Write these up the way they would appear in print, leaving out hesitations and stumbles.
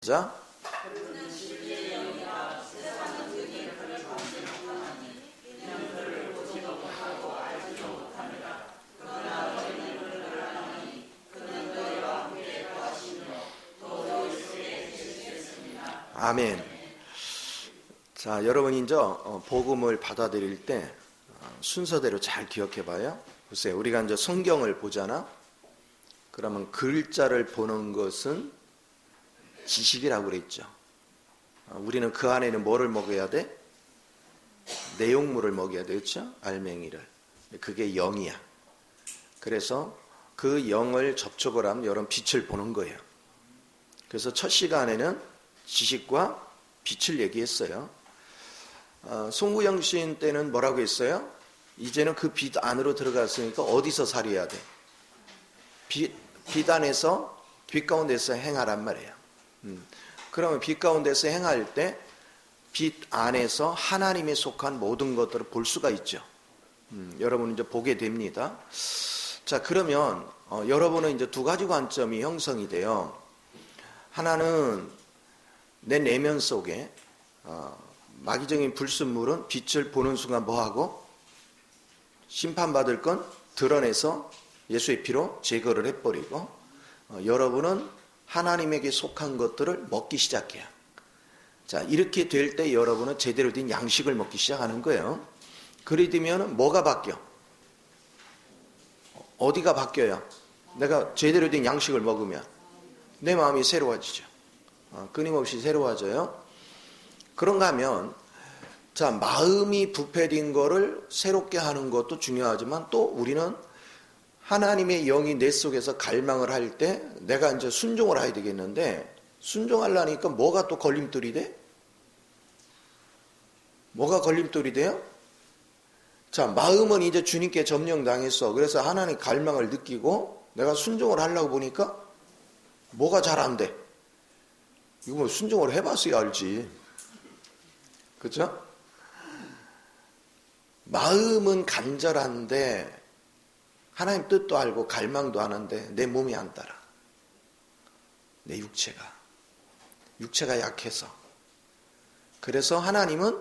시작. 아멘. 자, 여러분이 이제 복음을 받아들일 때 순서대로 잘 기억해 봐요. 보세요. 우리가 이제 성경을 보잖아. 그러면 글자를 보는 것은 지식이라고 그랬죠. 우리는 그 안에는 뭐를 먹어야 돼? 내용물을 먹여야 돼. 그렇죠? 알맹이를. 그게 영이야. 그래서 그 영을 접촉을 하면 여러분 빛을 보는 거예요. 그래서 첫 시간에는 지식과 빛을 얘기했어요. 송구영 시인 때는 뭐라고 했어요? 이제는 그 빛 안으로 들어갔으니까 어디서 살아야 돼? 빛 안에서, 빛 가운데서 행하란 말이에요. 그러면 빛 가운데서 행할 때 빛 안에서 하나님에 속한 모든 것들을 볼 수가 있죠. 여러분 이제 보게 됩니다. 자, 그러면 여러분은 이제 두 가지 관점이 형성이 돼요. 하나는 내 내면 속에 마귀적인 불순물은 빛을 보는 순간 뭐하고? 심판받을 건 드러내서 예수의 피로 제거를 해버리고, 여러분은 하나님에게 속한 것들을 먹기 시작해요. 자, 이렇게 될 때 여러분은 제대로 된 양식을 먹기 시작하는 거예요. 그리 되면 뭐가 바뀌어? 어디가 바뀌어요? 내가 제대로 된 양식을 먹으면 내 마음이 새로워지죠. 끊임없이 새로워져요. 그런가 하면, 자, 마음이 부패된 거를 새롭게 하는 것도 중요하지만 또 우리는 하나님의 영이 내 속에서 갈망을 할 때 내가 이제 순종을 해야 되겠는데, 순종하려니까 뭐가 또 걸림돌이 돼? 뭐가 걸림돌이 돼요? 자, 마음은 이제 주님께 점령당했어. 그래서 하나님 갈망을 느끼고 내가 순종을 하려고 보니까 뭐가 잘 안 돼? 이거 뭐 순종을 해봤어야 알지. 그렇죠? 마음은 간절한데 하나님 뜻도 알고 갈망도 하는데 내 몸이 안 따라. 내 육체가 약해서. 그래서 하나님은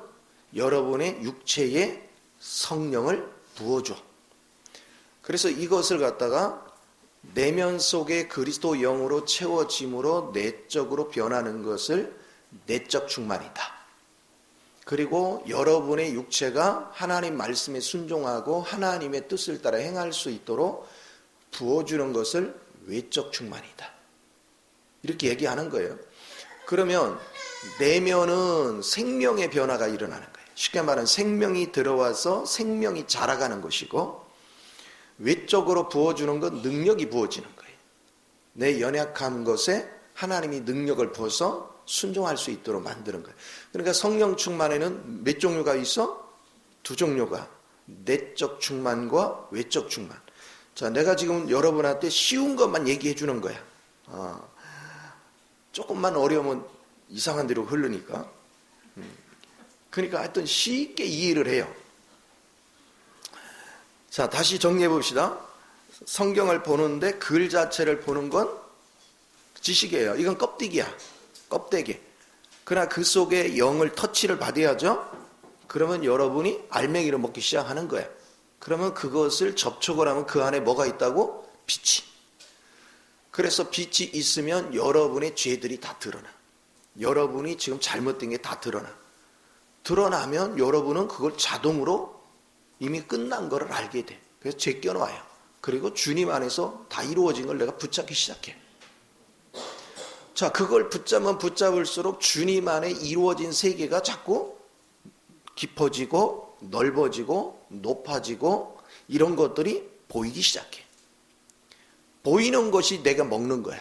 여러분의 육체에 성령을 부어줘. 그래서 이것을 갖다가 내면 속에 그리스도 영으로 채워짐으로 내적으로 변하는 것을 내적 충만이다. 그리고 여러분의 육체가 하나님 말씀에 순종하고 하나님의 뜻을 따라 행할 수 있도록 부어주는 것을 외적 충만이다. 이렇게 얘기하는 거예요. 그러면 내면은 생명의 변화가 일어나는 거예요. 쉽게 말하면 생명이 들어와서 생명이 자라가는 것이고, 외적으로 부어주는 건 능력이 부어지는 거예요. 내 연약한 것에 하나님이 능력을 부어서 순종할 수 있도록 만드는 거예요. 그러니까 성령 충만에는 몇 종류가 있어? 두 종류가. 내적 충만과 외적 충만. 자, 내가 지금 여러분한테 쉬운 것만 얘기해 주는 거야. 조금만 어려우면 이상한 데로 흐르니까. 그러니까 하여튼 쉽게 이해를 해요. 자, 다시 정리해 봅시다. 성경을 보는데 글 자체를 보는 건 지식이에요. 이건 껍데기야. 껍데기. 그러나 그 속에 영을 터치를 받아야죠. 그러면 여러분이 알맹이를 먹기 시작하는 거야. 그러면 그것을 접촉을 하면 그 안에 뭐가 있다고? 빛이. 그래서 빛이 있으면 여러분의 죄들이 다 드러나. 여러분이 지금 잘못된 게 다 드러나. 드러나면 여러분은 그걸 자동으로 이미 끝난 거를 알게 돼. 그래서 제껴놔요. 그리고 주님 안에서 다 이루어진 걸 내가 붙잡기 시작해. 자, 그걸 붙잡으면 붙잡을수록 주님 안에 이루어진 세계가 자꾸 깊어지고 넓어지고 높아지고 이런 것들이 보이기 시작해. 보이는 것이 내가 먹는 거야.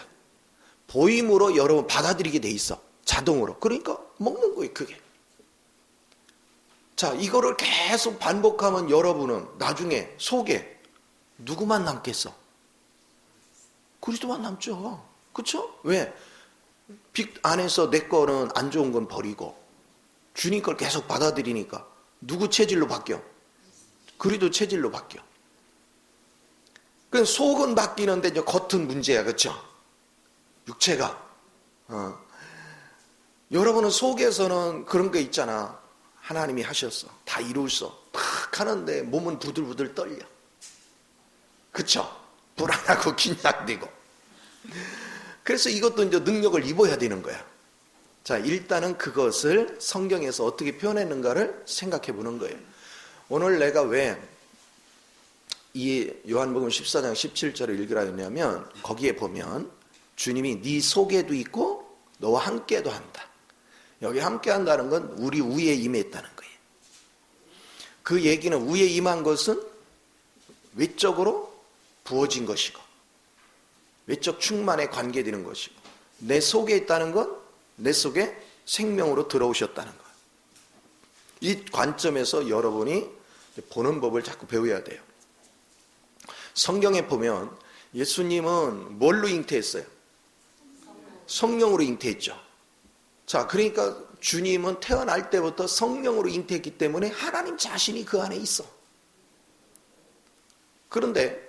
보임으로 여러분 받아들이게 돼 있어. 자동으로. 그러니까 먹는 거예요, 그게. 자, 이거를 계속 반복하면 여러분은 나중에 속에 누구만 남겠어? 그리스도만 남죠. 그렇죠? 왜? 빛 안에서 내 거는 안 좋은 건 버리고 주님 걸 계속 받아들이니까 누구 체질로 바뀌어? 그리스도 체질로 바뀌어. 그 속은 바뀌는데 이제 겉은 문제야, 그렇죠? 육체가. 여러분은 속에서는 그런 게 있잖아. 하나님이 하셨어. 다 이루었어. 탁 하는데 몸은 부들부들 떨려. 그쵸? 불안하고 긴장되고. 그래서 이것도 이제 능력을 입어야 되는 거야. 자, 일단은 그것을 성경에서 어떻게 표현했는가를 생각해 보는 거예요. 오늘 내가 왜 이 요한복음 14장 17절을 읽으라 했냐면, 거기에 보면 주님이 네 속에도 있고 너와 함께도 한다. 여기 함께 한다는 건 우리 위에 임했다는 거예요. 그 얘기는 위에 임한 것은 외적으로 부어진 것이고, 외적 충만에 관계되는 것이고, 내 속에 있다는 건 내 속에 생명으로 들어오셨다는 거예요. 이 관점에서 여러분이 보는 법을 자꾸 배워야 돼요. 성경에 보면 예수님은 뭘로 잉태했어요? 성령으로 잉태했죠. 자, 그러니까 주님은 태어날 때부터 성령으로 잉태했기 때문에 하나님 자신이 그 안에 있어. 그런데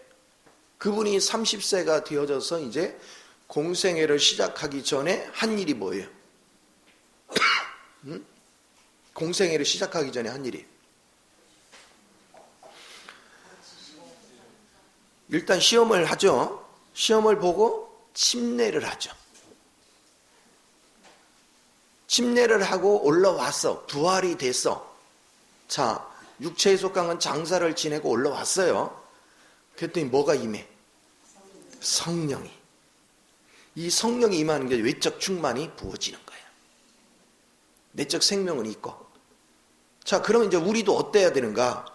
그분이 30세가 되어져서 이제 공생애를 시작하기 전에 한 일이 뭐예요? 공생애를 시작하기 전에 한 일이, 일단 시험을 하죠. 시험을 보고 침례를 하죠. 침례를 하고 올라왔어. 부활이 됐어. 자, 육체에 속한 건 장사를 지내고 올라왔어요. 그랬더니 뭐가 임해? 성령이. 이 성령이 임하는 게 외적 충만이 부어지는 거예요. 내적 생명은 있고. 자, 그러면 이제 우리도 어때야 되는가?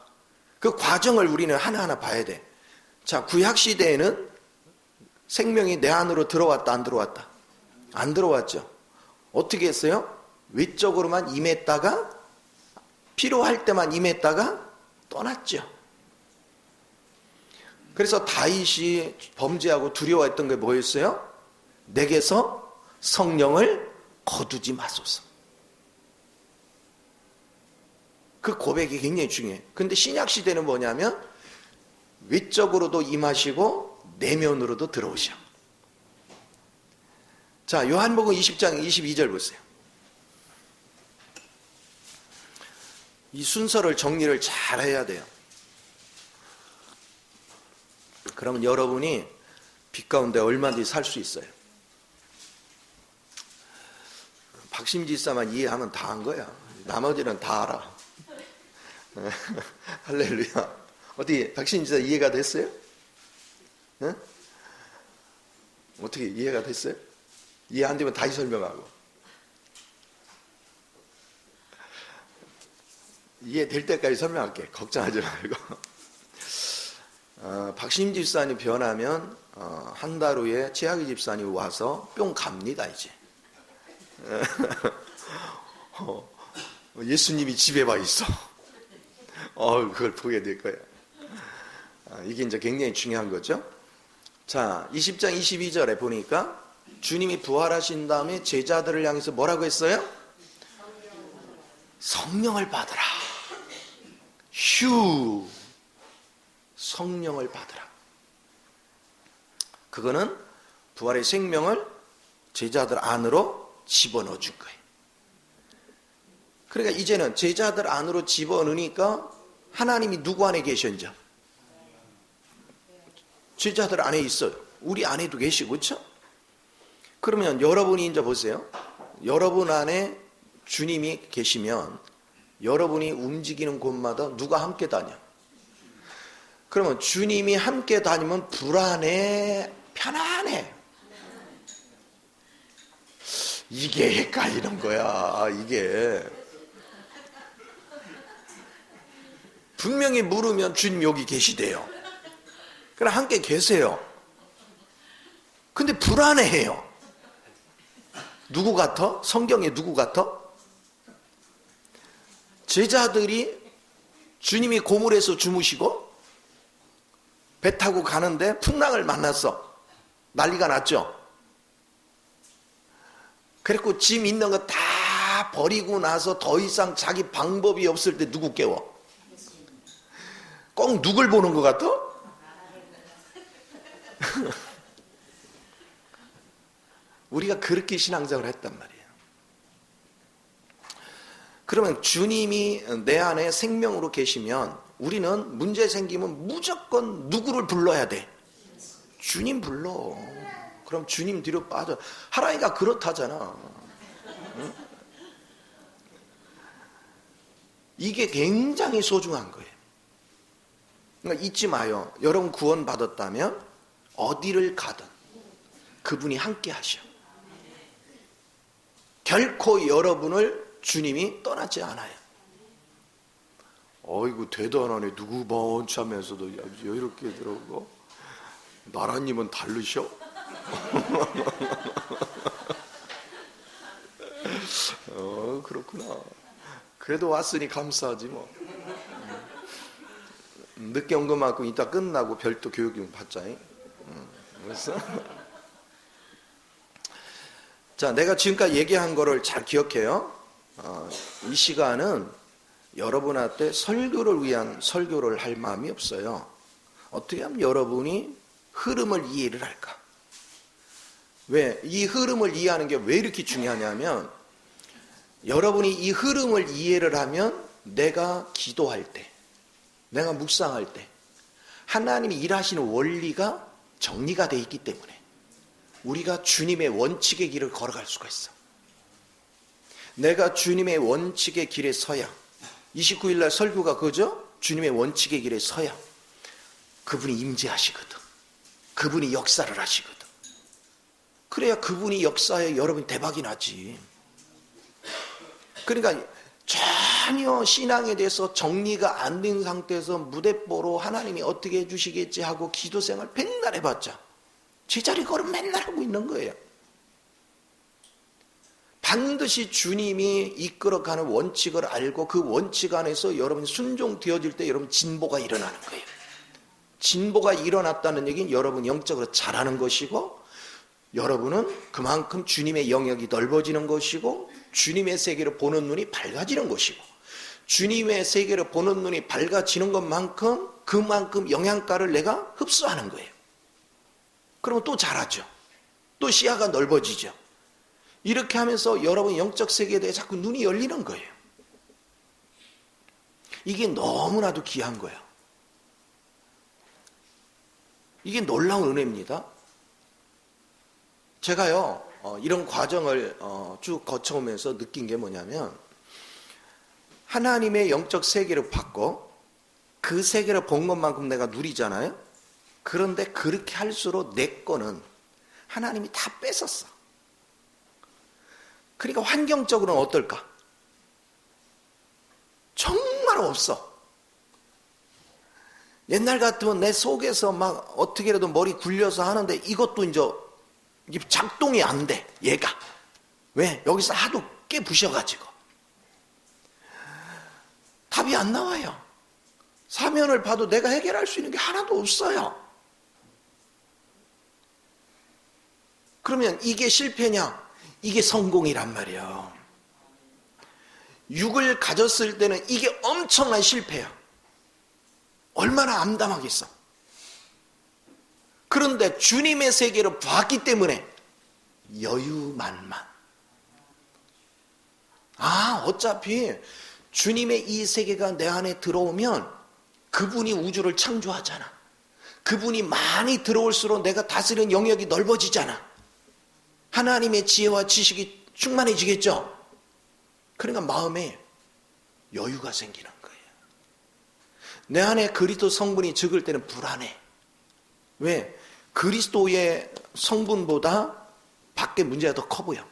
그 과정을 우리는 하나하나 봐야 돼. 자, 구약시대에는 생명이 내 안으로 들어왔다, 안 들어왔다? 안 들어왔죠. 어떻게 했어요? 외적으로만 임했다가, 필요할 때만 임했다가 떠났죠. 그래서 다윗이 범죄하고 두려워했던 게 뭐였어요? 내게서 성령을 거두지 마소서. 그 고백이 굉장히 중요해요. 근데 신약시대는 뭐냐면 외적으로도 임하시고 내면으로도 들어오셔. 자, 요한복음 20장 22절 보세요. 이 순서를 정리를 잘 해야 돼요. 그러면 여러분이 빛 가운데 얼마든지 살 수 있어요. 박심지사만 이해하면 다 한 거야. 나머지는 다 알아. 할렐루야. 어떻게 박심지사 이해가 됐어요? 네? 어떻게 이해가 됐어요? 이해 안 되면 다시 설명하고. 이해될 때까지 설명할게. 걱정하지 말고. 박심 집사님 변하면 한 달 후에 최학의 집사님 와서 뿅 갑니다 이제. 예수님이 집에 와 있어. 그걸 보게 될 거야. 이게 이제 굉장히 중요한 거죠. 자, 20장 22절에 보니까 주님이 부활하신 다음에 제자들을 향해서 뭐라고 했어요? 성령을 받으라. 휴, 성령을 받으라. 그거는 부활의 생명을 제자들 안으로 집어넣어 준 거예요. 그러니까 이제는 제자들 안으로 집어넣으니까 하나님이 누구 안에 계셨죠? 제자들 안에 있어요. 우리 안에도 계시고, 그렇죠? 그러면 여러분이 이제 보세요. 여러분 안에 주님이 계시면 여러분이 움직이는 곳마다 누가 함께 다녀? 그러면 주님이 함께 다니면 불안해, 편안해. 이게 헷갈리는 거야, 이게. 분명히 물으면 주님 여기 계시대요. 그럼 함께 계세요. 근데 불안해해요. 누구 같아? 성경에 누구 같아? 제자들이 주님이 고물에서 주무시고 배 타고 가는데 풍랑을 만났어. 난리가 났죠. 그래갖고 짐 있는 거 다 버리고 나서 더 이상 자기 방법이 없을 때 누구 깨워? 꼭 누굴 보는 것 같아? 우리가 그렇게 신앙생활을 했단 말이에요. 그러면 주님이 내 안에 생명으로 계시면 우리는 문제 생기면 무조건 누구를 불러야 돼? 주님 불러. 그럼 주님 뒤로 빠져. 하나이가 그렇다잖아. 응? 이게 굉장히 소중한 거예요. 그러니까 잊지 마요. 여러분 구원 받았다면 어디를 가든 그분이 함께 하셔. 결코 여러분을 주님이 떠나지 않아요. 어이구 대단하네. 누구 번참면서도 이렇게 들어오고 나라님은 다르셔? 그렇구나. 그래도 왔으니 감사하지 뭐. 늦게 온 것만큼 이따 끝나고 별도 교육 좀 받자. 그래서 자, 내가 지금까지 얘기한 거를 잘 기억해요. 이 시간은 여러분한테 설교를 위한 설교를 할 마음이 없어요. 어떻게 하면 여러분이 흐름을 이해를 할까? 왜? 이 흐름을 이해하는 게 왜 이렇게 중요하냐면 여러분이 이 흐름을 이해를 하면 내가 기도할 때, 내가 묵상할 때 하나님이 일하시는 원리가 정리가 되어 있기 때문에 우리가 주님의 원칙의 길을 걸어갈 수가 있어. 내가 주님의 원칙의 길에 서야 29일 날 설교가 그거죠? 주님의 원칙의 길에 서야 그분이 임재하시거든. 그분이 역사를 하시거든. 그래야 그분이 역사에 여러분이 대박이 나지. 그러니까 전혀 신앙에 대해서 정리가 안 된 상태에서 무대뽀로 하나님이 어떻게 해주시겠지 하고 기도생활 맨날 해봤자 제자리 걸음 맨날 하고 있는 거예요. 반드시 주님이 이끌어가는 원칙을 알고 그 원칙 안에서 여러분이 순종되어질 때 여러분 진보가 일어나는 거예요. 진보가 일어났다는 얘기는 여러분 영적으로 자라는 것이고 여러분은 그만큼 주님의 영역이 넓어지는 것이고 주님의 세계를 보는 눈이 밝아지는 것이고 주님의 세계를 보는 눈이 밝아지는 것만큼 그만큼 영양가를 내가 흡수하는 거예요. 그러면 또 자라죠. 또 시야가 넓어지죠. 이렇게 하면서 여러분 영적 세계에 대해 자꾸 눈이 열리는 거예요. 이게 너무나도 귀한 거예요. 이게 놀라운 은혜입니다. 제가요 이런 과정을 쭉 거쳐오면서 느낀 게 뭐냐면 하나님의 영적 세계를 받고 그 세계를 본 것만큼 내가 누리잖아요. 그런데 그렇게 할수록 내 거는 하나님이 다 뺏었어. 그러니까 환경적으로는 어떨까? 정말 없어. 옛날 같으면 내 속에서 막 어떻게라도 머리 굴려서 하는데 이것도 이게 작동이 안 돼, 얘가. 왜? 여기서 하도 깨부셔가지고. 답이 안 나와요. 사면을 봐도 내가 해결할 수 있는 게 하나도 없어요. 그러면 이게 실패냐? 이게 성공이란 말이에요. 육을 가졌을 때는 이게 엄청난 실패야. 얼마나 암담하겠어. 그런데 주님의 세계를 봤기 때문에 여유만만. 어차피 주님의 이 세계가 내 안에 들어오면 그분이 우주를 창조하잖아. 그분이 많이 들어올수록 내가 다스리는 영역이 넓어지잖아. 하나님의 지혜와 지식이 충만해지겠죠. 그러니까 마음에 여유가 생기는 거예요. 내 안에 그리스도 성분이 적을 때는 불안해. 왜? 그리스도의 성분보다 밖에 문제가 더 커 보여.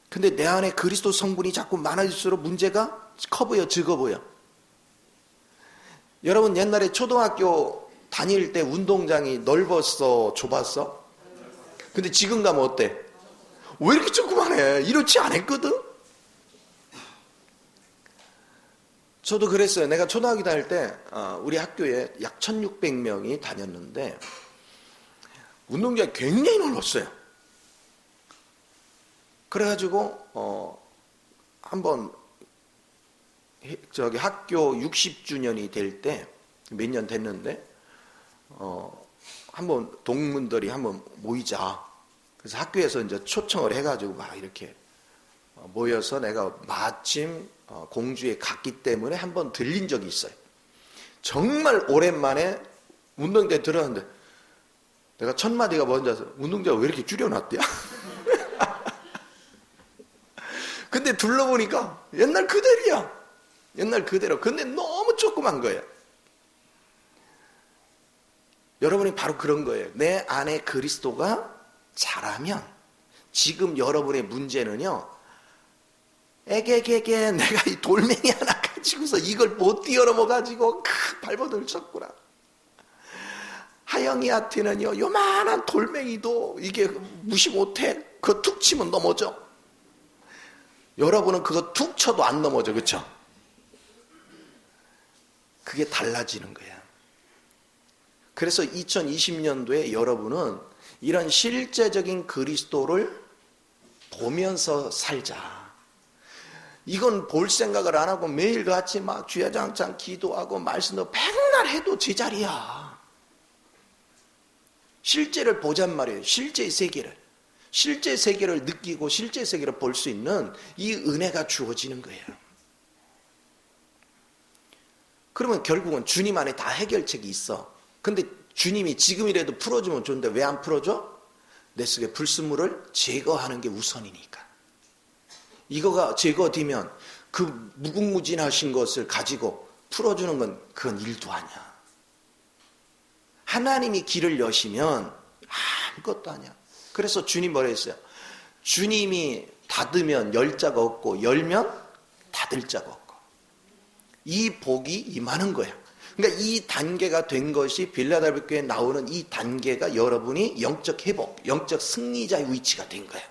근데 내 안에 그리스도 성분이 자꾸 많아질수록 문제가 커 보여, 적어 보여. 여러분 옛날에 초등학교 다닐 때 운동장이 넓었어, 좁았어? 근데 지금 가면 어때? 왜 이렇게 조그만해? 이렇지 않았거든? 저도 그랬어요. 내가 초등학교 다닐 때 우리 학교에 약 1600명이 다녔는데 운동장이 굉장히 넓었어요. 그래가지고 한번 학교 60주년이 될 때 몇 년 됐는데 한번 동문들이 한번 모이자. 그래서 학교에서 이제 초청을 해가지고 막 이렇게 모여서 내가 마침 공주에 갔기 때문에 한번 들린 적이 있어요. 정말 오랜만에 운동장에 들어갔는데 내가 첫 마디가 뭔지 아세요? 운동장 왜 이렇게 줄여놨대요? 근데 둘러보니까 옛날 그대로야. 옛날 그대로. 근데 너무 조그만 거예요. 여러분이 바로 그런 거예요. 내 안에 그리스도가 자라면 지금 여러분의 문제는요. 에게게게 내가 이 돌멩이 하나 가지고서 이걸 못 뛰어넘어 가지고 발버둥을 쳤구나. 하영이한테는요 요만한 돌멩이도 이게 무시 못해. 그거 툭 치면 넘어져. 여러분은 그거 툭 쳐도 안 넘어져. 그렇죠? 그게 달라지는 거야. 그래서 2020년도에 여러분은 이런 실제적인 그리스도를 보면서 살자. 이건 볼 생각을 안 하고 매일같이 막 주야장창 기도하고 말씀도 백날 해도 제자리야. 실제를 보잔 말이에요. 실제의 세계를. 실제 세계를 느끼고 실제 세계를 볼 수 있는 이 은혜가 주어지는 거예요. 그러면 결국은 주님 안에 다 해결책이 있어. 근데 주님이 지금이라도 풀어주면 좋은데 왜 안 풀어줘? 내 속에 불순물을 제거하는 게 우선이니까. 이거가 제거되면 그 무궁무진하신 것을 가지고 풀어주는 건 그건 일도 아니야. 하나님이 길을 여시면 아무것도 아니야. 그래서 주님 뭐라 했어요? 주님이 닫으면 열 자가 없고 열면 닫을 자가 없고 이 복이 임하는 거예요. 그러니까 이 단계가 된 것이 빌라델비아 교회에 나오는 이 단계가 여러분이 영적 회복, 영적 승리자의 위치가 된 거예요.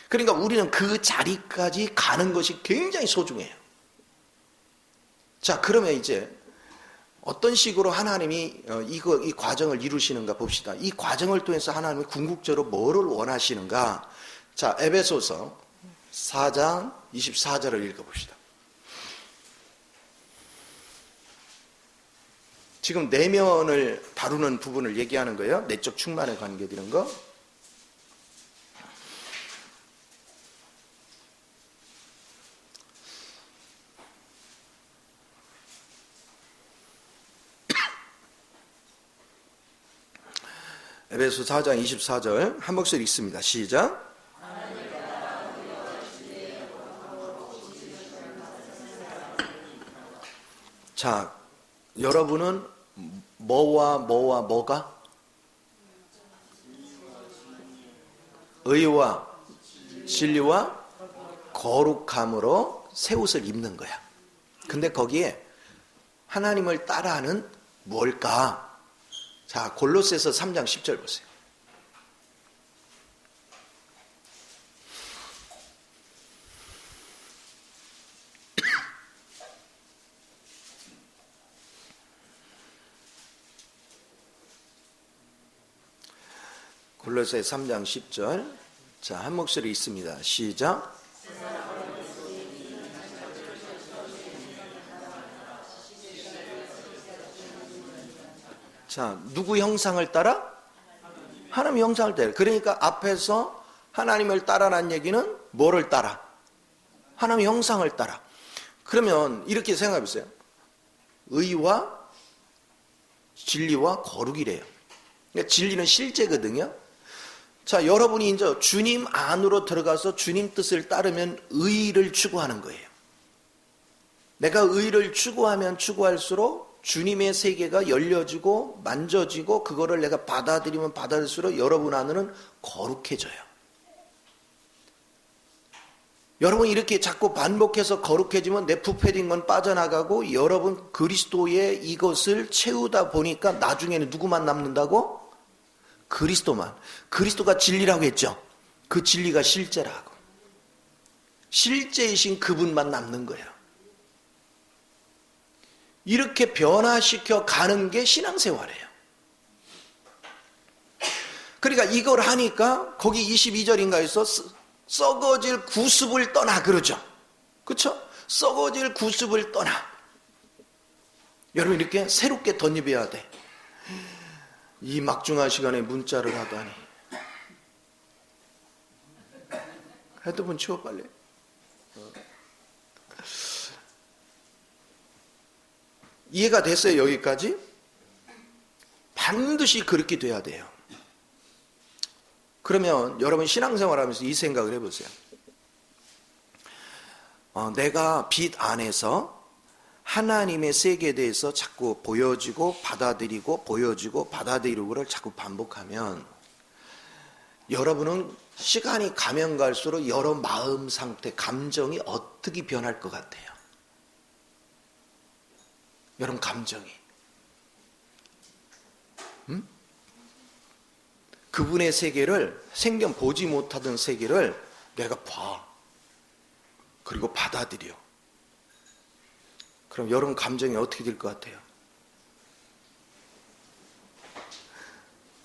그러니까 우리는 그 자리까지 가는 것이 굉장히 소중해요. 자, 그러면 이제 어떤 식으로 하나님이 이 과정을 이루시는가 봅시다. 이 과정을 통해서 하나님이 궁극적으로 뭐를 원하시는가? 자, 에베소서 4장 24절을 읽어봅시다. 지금 내면을 다루는 부분을 얘기하는 거예요. 내적 충만에 관계되는 거. 에베소 4장 24절 한 목소리 읽습니다. 시작. 자, 여러분은 뭐와 뭐가? 의와 진리와 거룩함으로 새 옷을 입는 거야. 근데 거기에 하나님을 따라하는 뭘까? 자, 골로새서 3장 10절 보세요. 골로새 3장 10절. 자, 한 목소리 있습니다. 시작. 자, 누구 형상을 따라? 하나님 형상을 따라. 그러니까 앞에서 하나님을 따라란 얘기는 뭐를 따라? 하나님 형상을 따라. 그러면 이렇게 생각해 보세요. 의와 진리와 거룩이래요. 그러니까 진리는 실제거든요. 자, 여러분이 이제 주님 안으로 들어가서 주님 뜻을 따르면 의를 추구하는 거예요. 내가 의를 추구하면 추구할수록 주님의 세계가 열려지고 만져지고 그거를 내가 받아들이면 받아들일수록 여러분 안에는 거룩해져요. 여러분이 이렇게 자꾸 반복해서 거룩해지면 내 부패된 건 빠져나가고 여러분 그리스도의 이것을 채우다 보니까 나중에는 누구만 남는다고? 그리스도만. 그리스도가 진리라고 했죠. 그 진리가 실제라고. 실제이신 그분만 남는 거예요. 이렇게 변화시켜 가는 게 신앙생활이에요. 그러니까 이걸 하니까 거기 22절인가에서 썩어질 구습을 떠나 그러죠. 그렇죠? 썩어질 구습을 떠나. 여러분 이렇게 새롭게 덧입어야 돼. 이 막중한 시간에 문자를 하다니. 헤드폰 치워 빨리. 이해가 됐어요? 여기까지? 반드시 그렇게 돼야 돼요. 그러면 여러분 신앙생활 하면서 이 생각을 해보세요. 내가 빛 안에서 하나님의 세계에 대해서 자꾸 보여지고 받아들이고 보여지고 받아들이고를 자꾸 반복하면 여러분은 시간이 가면 갈수록 여러 마음 상태, 감정이 어떻게 변할 것 같아요? 여러분 감정이 그분의 세계를 생전 보지 못하던 세계를 내가 봐. 그리고 받아들여. 그럼 여러분 감정이 어떻게 될 것 같아요?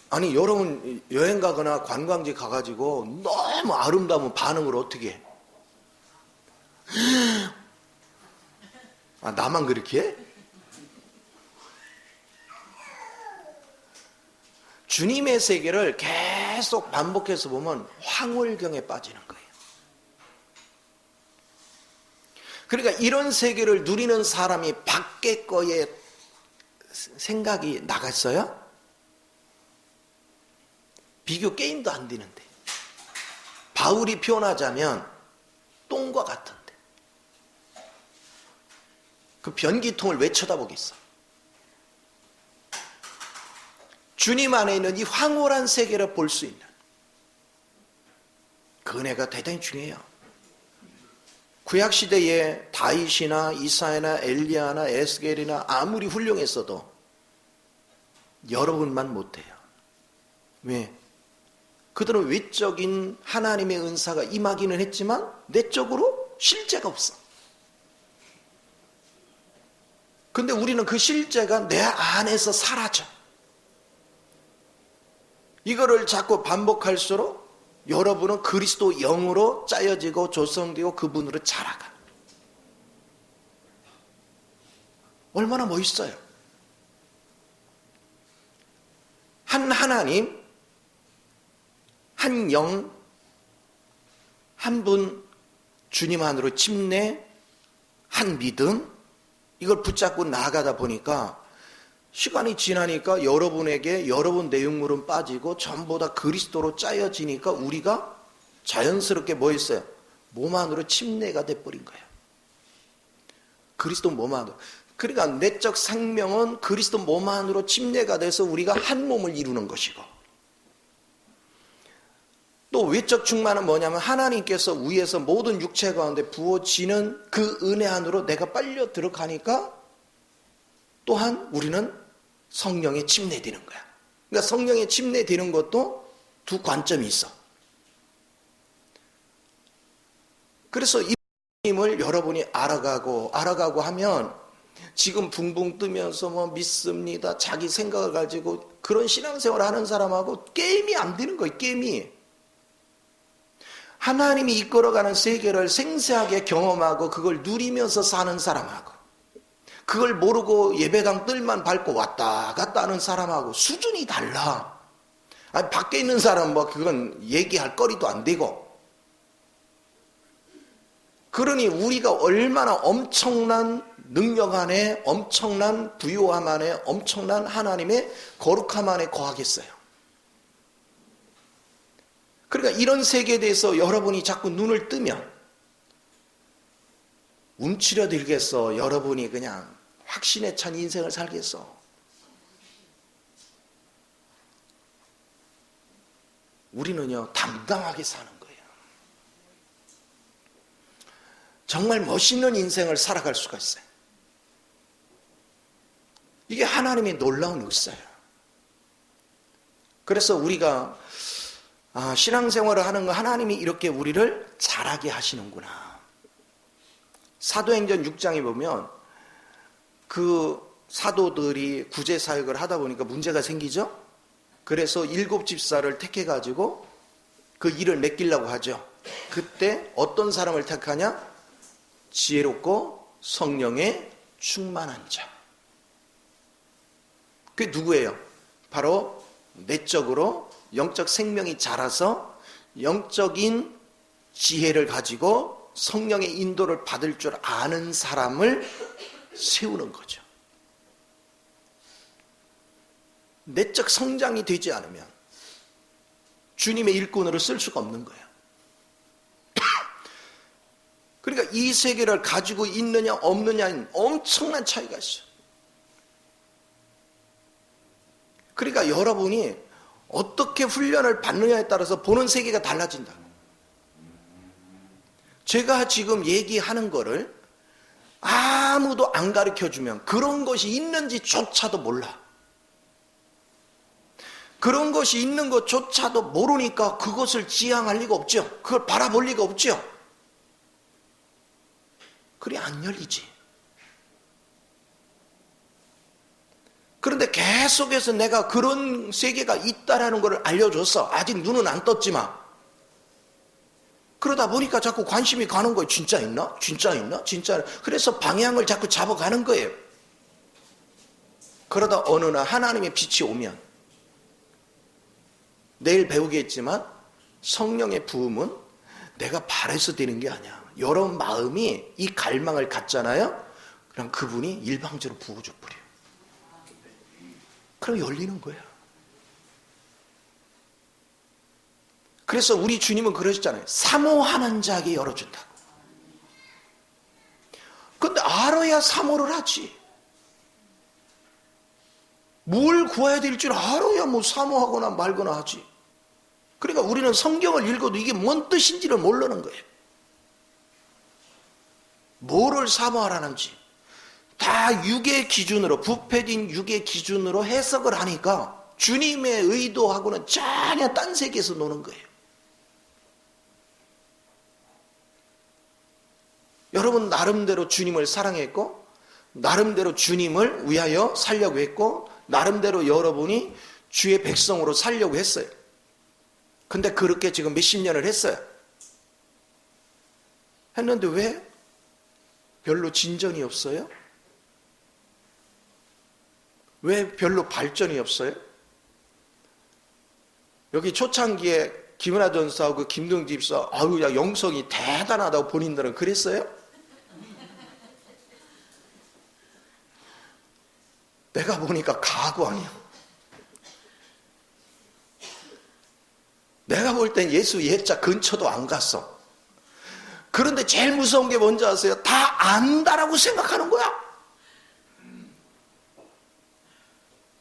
아니 여러분 여행 가거나 관광지 가가지고 너무 아름다운 반응을 어떻게 해? 아 나만 그렇게 해? 주님의 세계를 계속 반복해서 보면 황홀경에 빠지는 거예요. 그러니까 이런 세계를 누리는 사람이 밖에 거에 생각이 나갔어요? 비교 게임도 안 되는데. 바울이 표현하자면 똥과 같은데. 그 변기통을 왜 쳐다보겠어? 주님 안에 있는 이 황홀한 세계를 볼 수 있는 그 은혜가 대단히 중요해요. 구약시대에 다윗이나 이사야나 엘리야나 에스겔이나 아무리 훌륭했어도 여러분만 못해요. 왜? 그들은 외적인 하나님의 은사가 임하기는 했지만 내적으로 실제가 없어. 근데 우리는 그 실제가 내 안에서 사라져. 이거를 자꾸 반복할수록 여러분은 그리스도 영으로 짜여지고 조성되고 그분으로 자라가. 얼마나 멋있어요. 한 하나님, 한 영, 한 분 주님 안으로 침례, 한 믿음, 이걸 붙잡고 나아가다 보니까 시간이 지나니까 여러분에게 여러분 내용물은 빠지고 전부 다 그리스도로 짜여지니까 우리가 자연스럽게 뭐 했어요? 몸 안으로 침례가 돼버린 거예요. 그리스도 몸 안으로. 그러니까 내적 생명은 그리스도 몸 안으로 침례가 돼서 우리가 한 몸을 이루는 것이고, 또 외적 충만은 뭐냐면 하나님께서 위에서 모든 육체 가운데 부어지는 그 은혜 안으로 내가 빨려 들어가니까 또한 우리는 성령에 침례되는 거야. 그러니까 성령에 침례되는 것도 두 관점이 있어. 그래서 이 힘을 여러분이 알아가고 하면 지금 붕붕 뜨면서 뭐 믿습니다, 자기 생각을 가지고 그런 신앙생활을 하는 사람하고 게임이 안 되는 거예요. 게임이. 하나님이 이끌어가는 세계를 생생하게 경험하고 그걸 누리면서 사는 사람하고, 그걸 모르고 예배당 뜰만 밟고 왔다 갔다 하는 사람하고 수준이 달라. 아니, 밖에 있는 사람 뭐 그건 얘기할 거리도 안 되고. 그러니 우리가 얼마나 엄청난 능력 안에, 엄청난 부요함 안에, 엄청난 하나님의 거룩함 안에 거하겠어요. 그러니까 이런 세계에 대해서 여러분이 자꾸 눈을 뜨면 움츠려들겠어. 여러분이 그냥 확신에 찬 인생을 살겠어. 우리는요, 당당하게 사는 거예요. 정말 멋있는 인생을 살아갈 수가 있어요. 이게 하나님의 놀라운 역사예요. 그래서 우리가 신앙생활을 하는 거 하나님이 이렇게 우리를 잘하게 하시는구나. 사도행전 6장에 보면 그 사도들이 구제사역을 하다 보니까 문제가 생기죠. 그래서 7 집사를 택해가지고 그 일을 맡기려고 하죠. 그때 어떤 사람을 택하냐? 지혜롭고 성령에 충만한 자. 그게 누구예요? 바로 내적으로 영적 생명이 자라서 영적인 지혜를 가지고 성령의 인도를 받을 줄 아는 사람을 세우는 거죠. 내적 성장이 되지 않으면 주님의 일꾼으로 쓸 수가 없는 거예요. 그러니까 이 세계를 가지고 있느냐 없느냐는 엄청난 차이가 있어요. 그러니까 여러분이 어떻게 훈련을 받느냐에 따라서 보는 세계가 달라진다. 제가 지금 얘기하는 거를 아무도 안 가르쳐주면 그런 것이 있는지조차도 몰라. 그런 것이 있는 것조차도 모르니까 그것을 지향할 리가 없죠. 그걸 바라볼 리가 없죠. 그래 안 열리지. 그런데 계속해서 내가 그런 세계가 있다라는 것을 알려줬어. 아직 눈은 안 떴지만. 그러다 보니까 자꾸 관심이 가는 거예요. 진짜 있나? 진짜 있나? 진짜. 그래서 방향을 자꾸 잡아가는 거예요. 그러다 어느 날 하나님의 빛이 오면, 내일 배우겠지만 성령의 부음은 내가 바라서 되는 게 아니야. 여러분 마음이 이 갈망을 갖잖아요. 그럼 그분이 일방적으로 부어줘 버려요. 그럼 열리는 거야. 그래서 우리 주님은 그러셨잖아요. 사모하는 자에게 열어준다고. 근데 알아야 사모를 하지. 뭘 구해야 될 줄 알아야 뭐 사모하거나 말거나 하지. 그러니까 우리는 성경을 읽어도 이게 뭔 뜻인지를 모르는 거예요. 뭐를 사모하라는지 다 육의 기준으로, 부패된 육의 기준으로 해석을 하니까 주님의 의도하고는 전혀 딴 세계에서 노는 거예요. 여러분 나름대로 주님을 사랑했고, 나름대로 주님을 위하여 살려고 했고, 나름대로 여러분이 주의 백성으로 살려고 했어요. 근데 그렇게 지금 몇십 년을 했어요. 했는데 왜 별로 진전이 없어요? 왜 별로 발전이 없어요? 여기 초창기에 김은하 전사하고 김동지 집사, 아유, 야, 영성이 대단하다고 본인들은 그랬어요? 내가 보니까 가구 아니야. 내가 볼 땐 예수 예자 근처도 안 갔어. 그런데 제일 무서운 게 뭔지 아세요? 다 안다라고 생각하는 거야.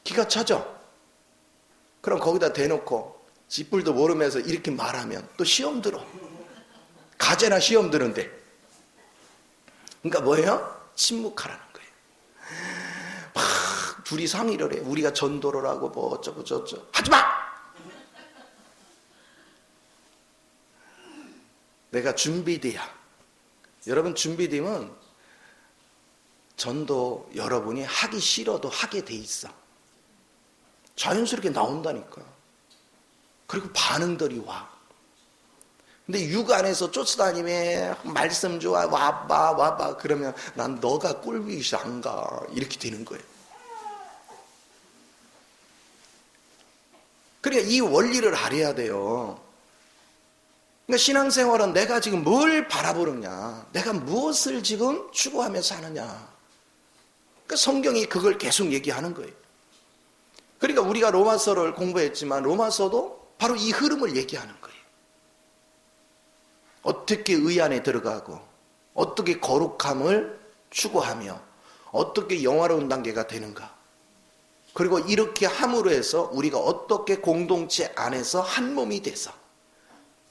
기가 차죠? 그럼 거기다 대놓고 짓불도 모르면서 이렇게 말하면 또 시험 들어. 가제나 시험 드는데. 그러니까 뭐예요? 침묵하라는 거예요. 막 둘이 상의를 해. 우리가 전도를 하고 뭐 어쩌고 저쩌고. 하지마! 내가 준비돼야. 여러분 준비되면 전도 여러분이 하기 싫어도 하게 돼 있어. 자연스럽게 나온다니까. 그리고 반응들이 와. 근데 육 안에서 쫓아다니며 말씀 좋아 와봐 그러면 난 너가 꼴보기 안 가. 이렇게 되는 거예요. 그러니까 이 원리를 알아야 돼요. 그러니까 신앙생활은 내가 지금 뭘 바라보느냐, 내가 무엇을 지금 추구하며 사느냐. 그러니까 성경이 그걸 계속 얘기하는 거예요. 그러니까 우리가 로마서를 공부했지만 로마서도 바로 이 흐름을 얘기하는 거예요. 어떻게 의 안에 들어가고, 어떻게 거룩함을 추구하며, 어떻게 영화로운 단계가 되는가. 그리고 이렇게 함으로 해서 우리가 어떻게 공동체 안에서 한 몸이 돼서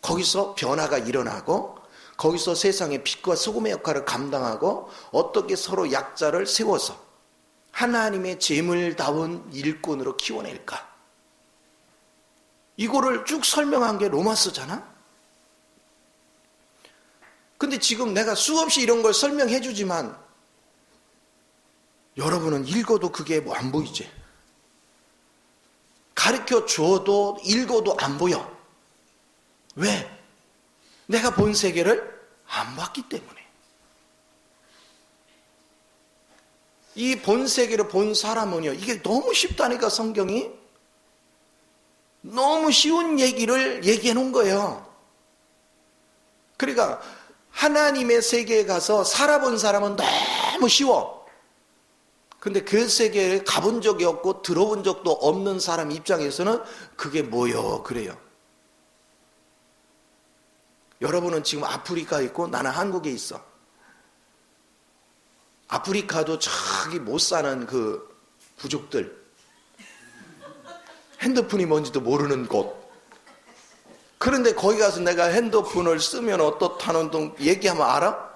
거기서 변화가 일어나고, 거기서 세상의 빛과 소금의 역할을 감당하고, 어떻게 서로 약자를 세워서 하나님의 제물다운 일꾼으로 키워낼까. 이거를 쭉 설명한 게 로마서잖아. 근데 지금 내가 수없이 이런 걸 설명해 주지만 여러분은 읽어도 그게 뭐 안 보이지. 가르쳐 줘도 읽어도 안 보여. 왜? 내가 본 세계를 안 봤기 때문에. 이 본 세계를 본 사람은요, 이게 너무 쉽다니까. 성경이 너무 쉬운 얘기를 얘기해 놓은 거예요. 그러니까 하나님의 세계에 가서 살아본 사람은 너무 쉬워. 근데 그 세계에 가본 적이 없고 들어본 적도 없는 사람 입장에서는 그게 뭐요? 그래요. 여러분은 지금 아프리카에 있고 나는 한국에 있어. 아프리카도 저기 못 사는 그 부족들, 핸드폰이 뭔지도 모르는 곳. 그런데 거기 가서 내가 핸드폰을 쓰면 어떻다는 둥 얘기하면 알아?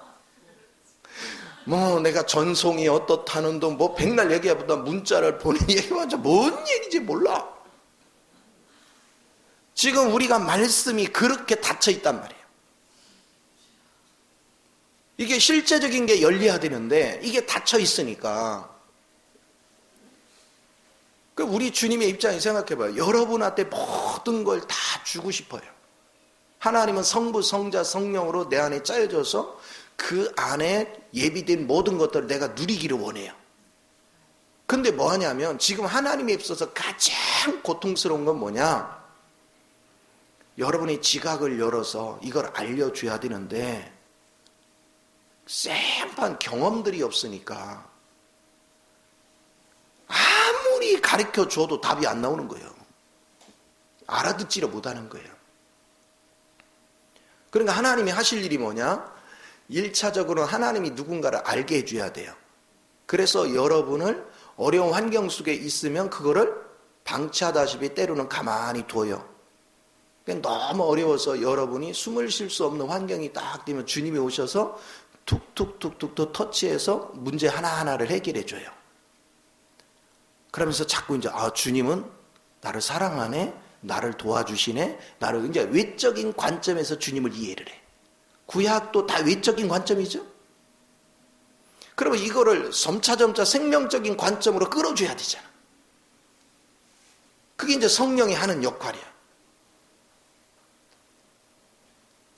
뭐 내가 전송이 어떻다는 둥 뭐 백날 얘기해보다 문자를 보내 얘기해봤자 뭔 얘기인지 몰라. 지금 우리가 말씀이 그렇게 닫혀 있단 말이에요. 이게 실제적인 게 열려야 되는데 이게 닫혀 있으니까. 우리 주님의 입장에 생각해봐요. 여러분한테 모든 걸 다 주고 싶어요. 하나님은 성부, 성자, 성령으로 내 안에 짜여져서 그 안에 예비된 모든 것들을 내가 누리기를 원해요. 근데 뭐 하냐면 지금 하나님에 있어서 가장 고통스러운 건 뭐냐? 여러분의 지각을 열어서 이걸 알려줘야 되는데 생판 경험들이 없으니까 아무리 가르쳐줘도 답이 안 나오는 거예요. 알아듣지를 못하는 거예요. 그러니까 하나님이 하실 일이 뭐냐? 1차적으로 하나님이 누군가를 알게 해줘야 돼요. 그래서 여러분을 어려운 환경 속에 있으면 그거를 방치하다시피 때로는 가만히 둬요. 너무 어려워서 여러분이 숨을 쉴 수 없는 환경이 딱 되면 주님이 오셔서 툭툭툭툭 터치해서 문제 하나하나를 해결해 줘요. 그러면서 자꾸 이제 주님은 나를 사랑하네, 나를 도와주시네, 나를 이제 외적인 관점에서 주님을 이해를 해. 구약도 다 외적인 관점이죠. 그러면 이거를 점차점차 생명적인 관점으로 끌어줘야 되잖아. 그게 이제 성령이 하는 역할이야.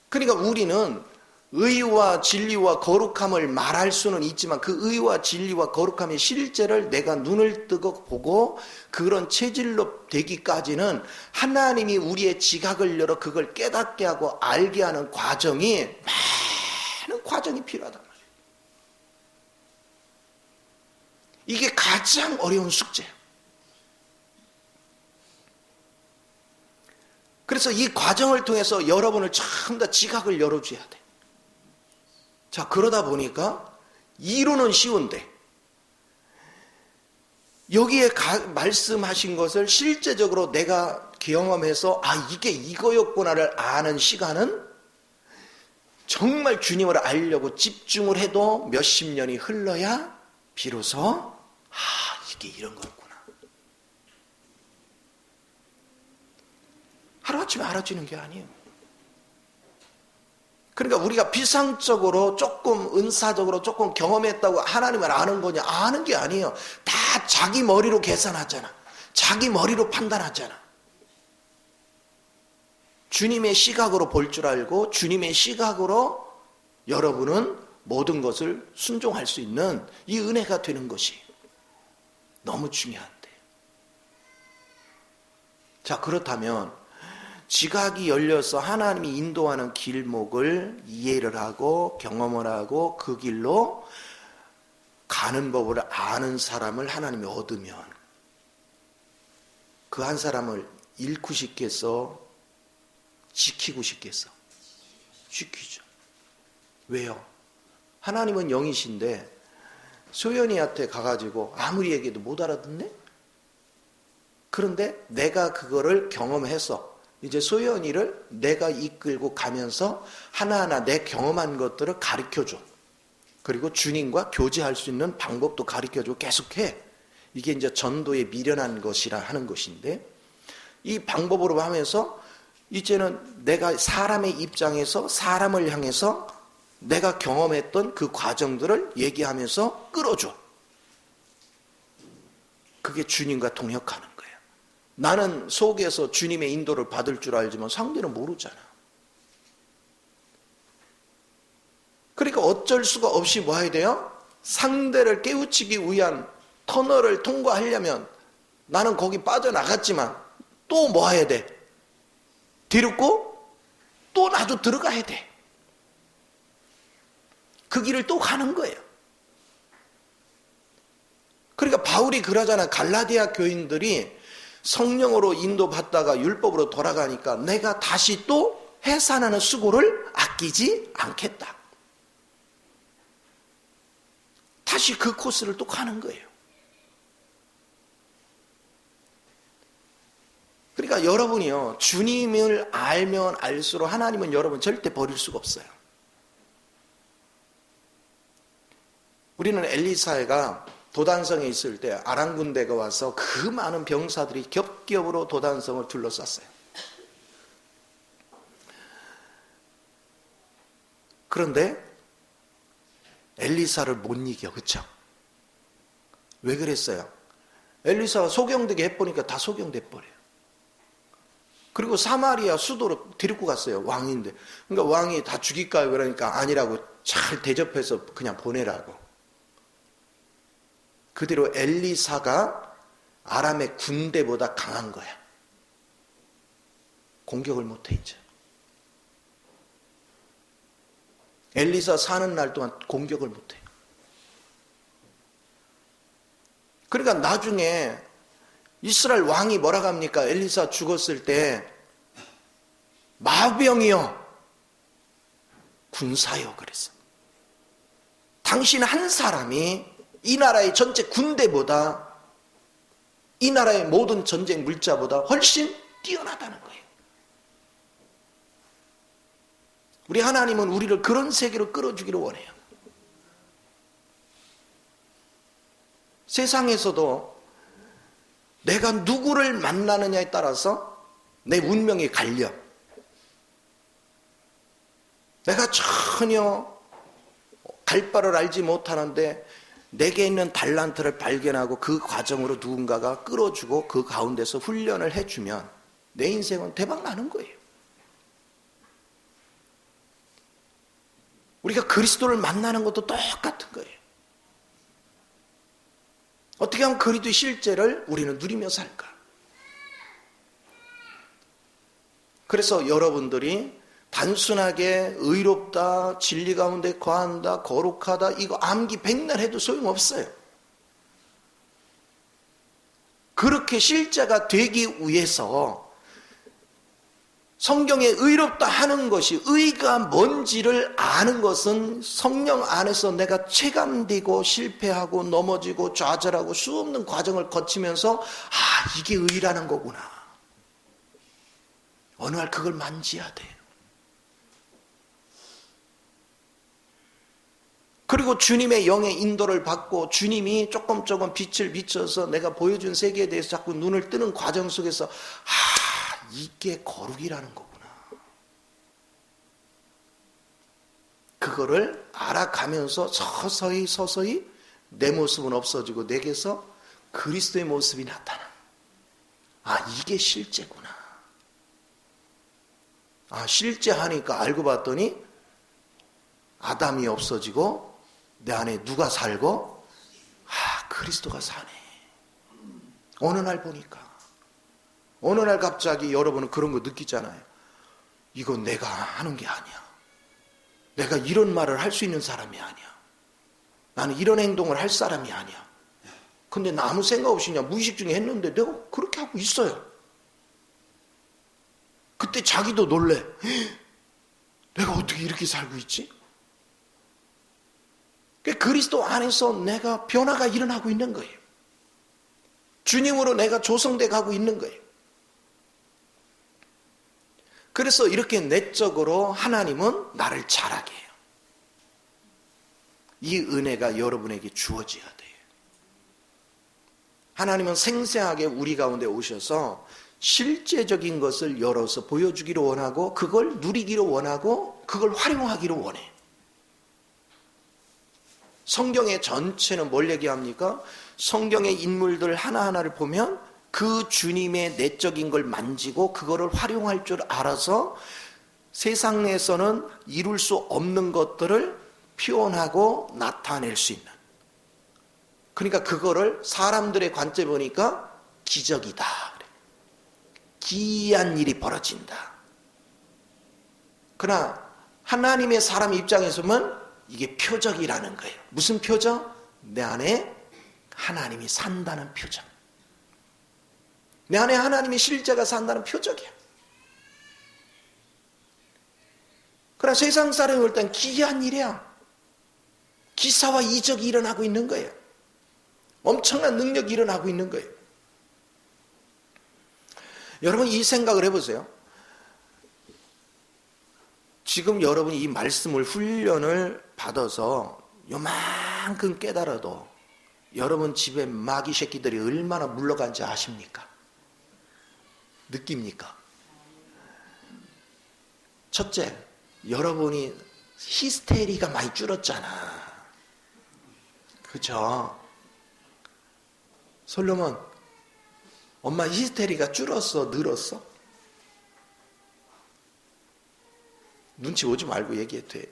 그러니까 우리는 의와 진리와 거룩함을 말할 수는 있지만 그 의와 진리와 거룩함의 실제를 내가 눈을 뜨고 보고 그런 체질로 되기까지는 하나님이 우리의 지각을 열어 그걸 깨닫게 하고 알게 하는 과정이 많은 과정이 필요하단 말이에요. 이게 가장 어려운 숙제예요. 그래서 이 과정을 통해서 여러분을 전부 다 지각을 열어줘야 돼. 자, 그러다 보니까 이론은 쉬운데 여기에 말씀하신 것을 실제적으로 내가 경험해서 이게 이거였구나를 아는 시간은 정말 주님을 알려고 집중을 해도 몇십 년이 흘러야 비로소 이게 이런 거였구나. 하루아침에 알아지는 게 아니에요. 그러니까 우리가 비상적으로 조금 은사적으로 조금 경험했다고 하나님을 아는 거냐? 아는 게 아니에요. 다 자기 머리로 계산하잖아. 자기 머리로 판단하잖아. 주님의 시각으로 볼 줄 알고 주님의 시각으로 여러분은 모든 것을 순종할 수 있는 이 은혜가 되는 것이 너무 중요한데. 자, 그렇다면 지각이 열려서 하나님이 인도하는 길목을 이해를 하고 경험을 하고 그 길로 가는 법을 아는 사람을 하나님이 얻으면 그 한 사람을 잃고 싶겠어? 지키고 싶겠어? 지키죠. 왜요? 하나님은 영이신데 소연이한테 가가지고 아무리 얘기해도 못 알아듣네? 그런데 내가 그거를 경험해서 이제 소연이를 내가 이끌고 가면서 하나하나 내 경험한 것들을 가르쳐줘. 그리고 주님과 교제할 수 있는 방법도 가르쳐줘. 계속해. 이게 이제 전도에 미련한 것이라 하는 것인데 이 방법으로 하면서 이제는 내가 사람의 입장에서 사람을 향해서 내가 경험했던 그 과정들을 얘기하면서 끌어줘. 그게 주님과 동역하는 거예요. 나는 속에서 주님의 인도를 받을 줄 알지만 상대는 모르잖아. 그러니까 어쩔 수가 없이 뭐 해야 돼요? 상대를 깨우치기 위한 터널을 통과하려면 나는 거기 빠져나갔지만 또 뭐 해야 돼? 뒤로 또 나도 들어가야 돼. 그 길을 또 가는 거예요. 그러니까 바울이 그러잖아. 갈라디아 교인들이 성령으로 인도받다가 율법으로 돌아가니까 내가 다시 또 해산하는 수고를 아끼지 않겠다. 다시 그 코스를 또 가는 거예요. 그러니까 여러분이요, 주님을 알면 알수록 하나님은 여러분 절대 버릴 수가 없어요. 우리는 엘리사가 도단성에 있을 때 아람 군대가 와서 그 많은 병사들이 겹겹으로 도단성을 둘러쌌어요. 그런데 엘리사를 못 이겨, 그쵸? 왜 그랬어요? 엘리사가 소경되게 해보니까 다 소경돼 버려요. 그리고 사마리아 수도로 데리고 갔어요. 왕인데. 그러니까 왕이 다 죽일까요? 그러니까 아니라고 잘 대접해서 그냥 보내라고. 그대로 엘리사가 아람의 군대보다 강한 거야. 공격을 못해 이제. 엘리사 사는 날 동안 공격을 못해. 그러니까 나중에 이스라엘 왕이 뭐라고 합니까? 엘리사 죽었을 때 마병이여 군사여 그랬어. 당신 한 사람이 이 나라의 전체 군대보다 이 나라의 모든 전쟁 물자보다 훨씬 뛰어나다는 거예요. 우리 하나님은 우리를 그런 세계로 끌어주기를 원해요. 세상에서도 내가 누구를 만나느냐에 따라서 내 운명이 갈려. 내가 전혀 갈 바를 알지 못하는데 내게 있는 달란트를 발견하고 그 과정으로 누군가가 끌어주고 그 가운데서 훈련을 해주면 내 인생은 대박 나는 거예요. 우리가 그리스도를 만나는 것도 똑같은 거예요. 어떻게 하면 그리스도의 실제를 우리는 누리며 살까? 그래서 여러분들이 단순하게 의롭다, 진리 가운데 거한다, 거룩하다 이거 암기 백날 해도 소용없어요. 그렇게 실제가 되기 위해서 성경에 의롭다 하는 것이 의가 뭔지를 아는 것은 성령 안에서 내가 체감되고 실패하고 넘어지고 좌절하고 수없는 과정을 거치면서 이게 의라는 거구나. 어느 날 그걸 만지어야 돼. 그리고 주님의 영의 인도를 받고 주님이 조금 빛을 비춰서 내가 보여준 세계에 대해서 자꾸 눈을 뜨는 과정 속에서 이게 거룩이라는 거구나. 그거를 알아가면서 서서히 내 모습은 없어지고 내게서 그리스도의 모습이 나타나. 이게 실제구나. 실제 하니까 알고 봤더니 아담이 없어지고 내 안에 누가 살고 그리스도가 사네. 어느 날 보니까 어느 날 갑자기 여러분은 그런 거 느끼잖아요. 이건 내가 하는 게 아니야. 내가 이런 말을 할 수 있는 사람이 아니야. 나는 이런 행동을 할 사람이 아니야. 근데 나 아무 생각 없이 그냥 무의식 중에 했는데 내가 그렇게 하고 있어요. 그때 자기도 놀래. 내가 어떻게 이렇게 살고 있지? 그리스도 안에서 내가 변화가 일어나고 있는 거예요. 주님으로 내가 조성돼 가고 있는 거예요. 그래서 이렇게 내적으로 하나님은 나를 자라게 해요. 이 은혜가 여러분에게 주어져야 돼요. 하나님은 생생하게 우리 가운데 오셔서 실제적인 것을 열어서 보여주기를 원하고 그걸 누리기를 원하고 그걸 활용하기를 원해. 성경의 전체는 뭘 얘기합니까? 성경의 인물들 하나하나를 보면 그 주님의 내적인 걸 만지고 그거를 활용할 줄 알아서 세상에서는 이룰 수 없는 것들을 표현하고 나타낼 수 있는. 그러니까 그거를 사람들의 관점에 보니까 기적이다. 기이한 일이 벌어진다. 그러나 하나님의 사람 입장에서 보면 이게 표적이라는 거예요. 무슨 표적? 내 안에 하나님이 산다는 표적. 내 안에 하나님의 실제가 산다는 표적이야. 그러나 세상 사람이 볼 땐 기이한 일이야. 기사와 이적이 일어나고 있는 거예요. 엄청난 능력이 일어나고 있는 거예요. 여러분 이 생각을 해보세요. 지금 여러분이 이 말씀을 훈련을 받아서 요만큼 깨달아도 여러분 집에 마귀 새끼들이 얼마나 물러간지 아십니까? 느낍니까? 첫째, 여러분이 히스테리가 많이 줄었잖아. 그죠? 솔로몬, 엄마 히스테리가 줄었어? 늘었어? 눈치 보지 말고 얘기해도 돼.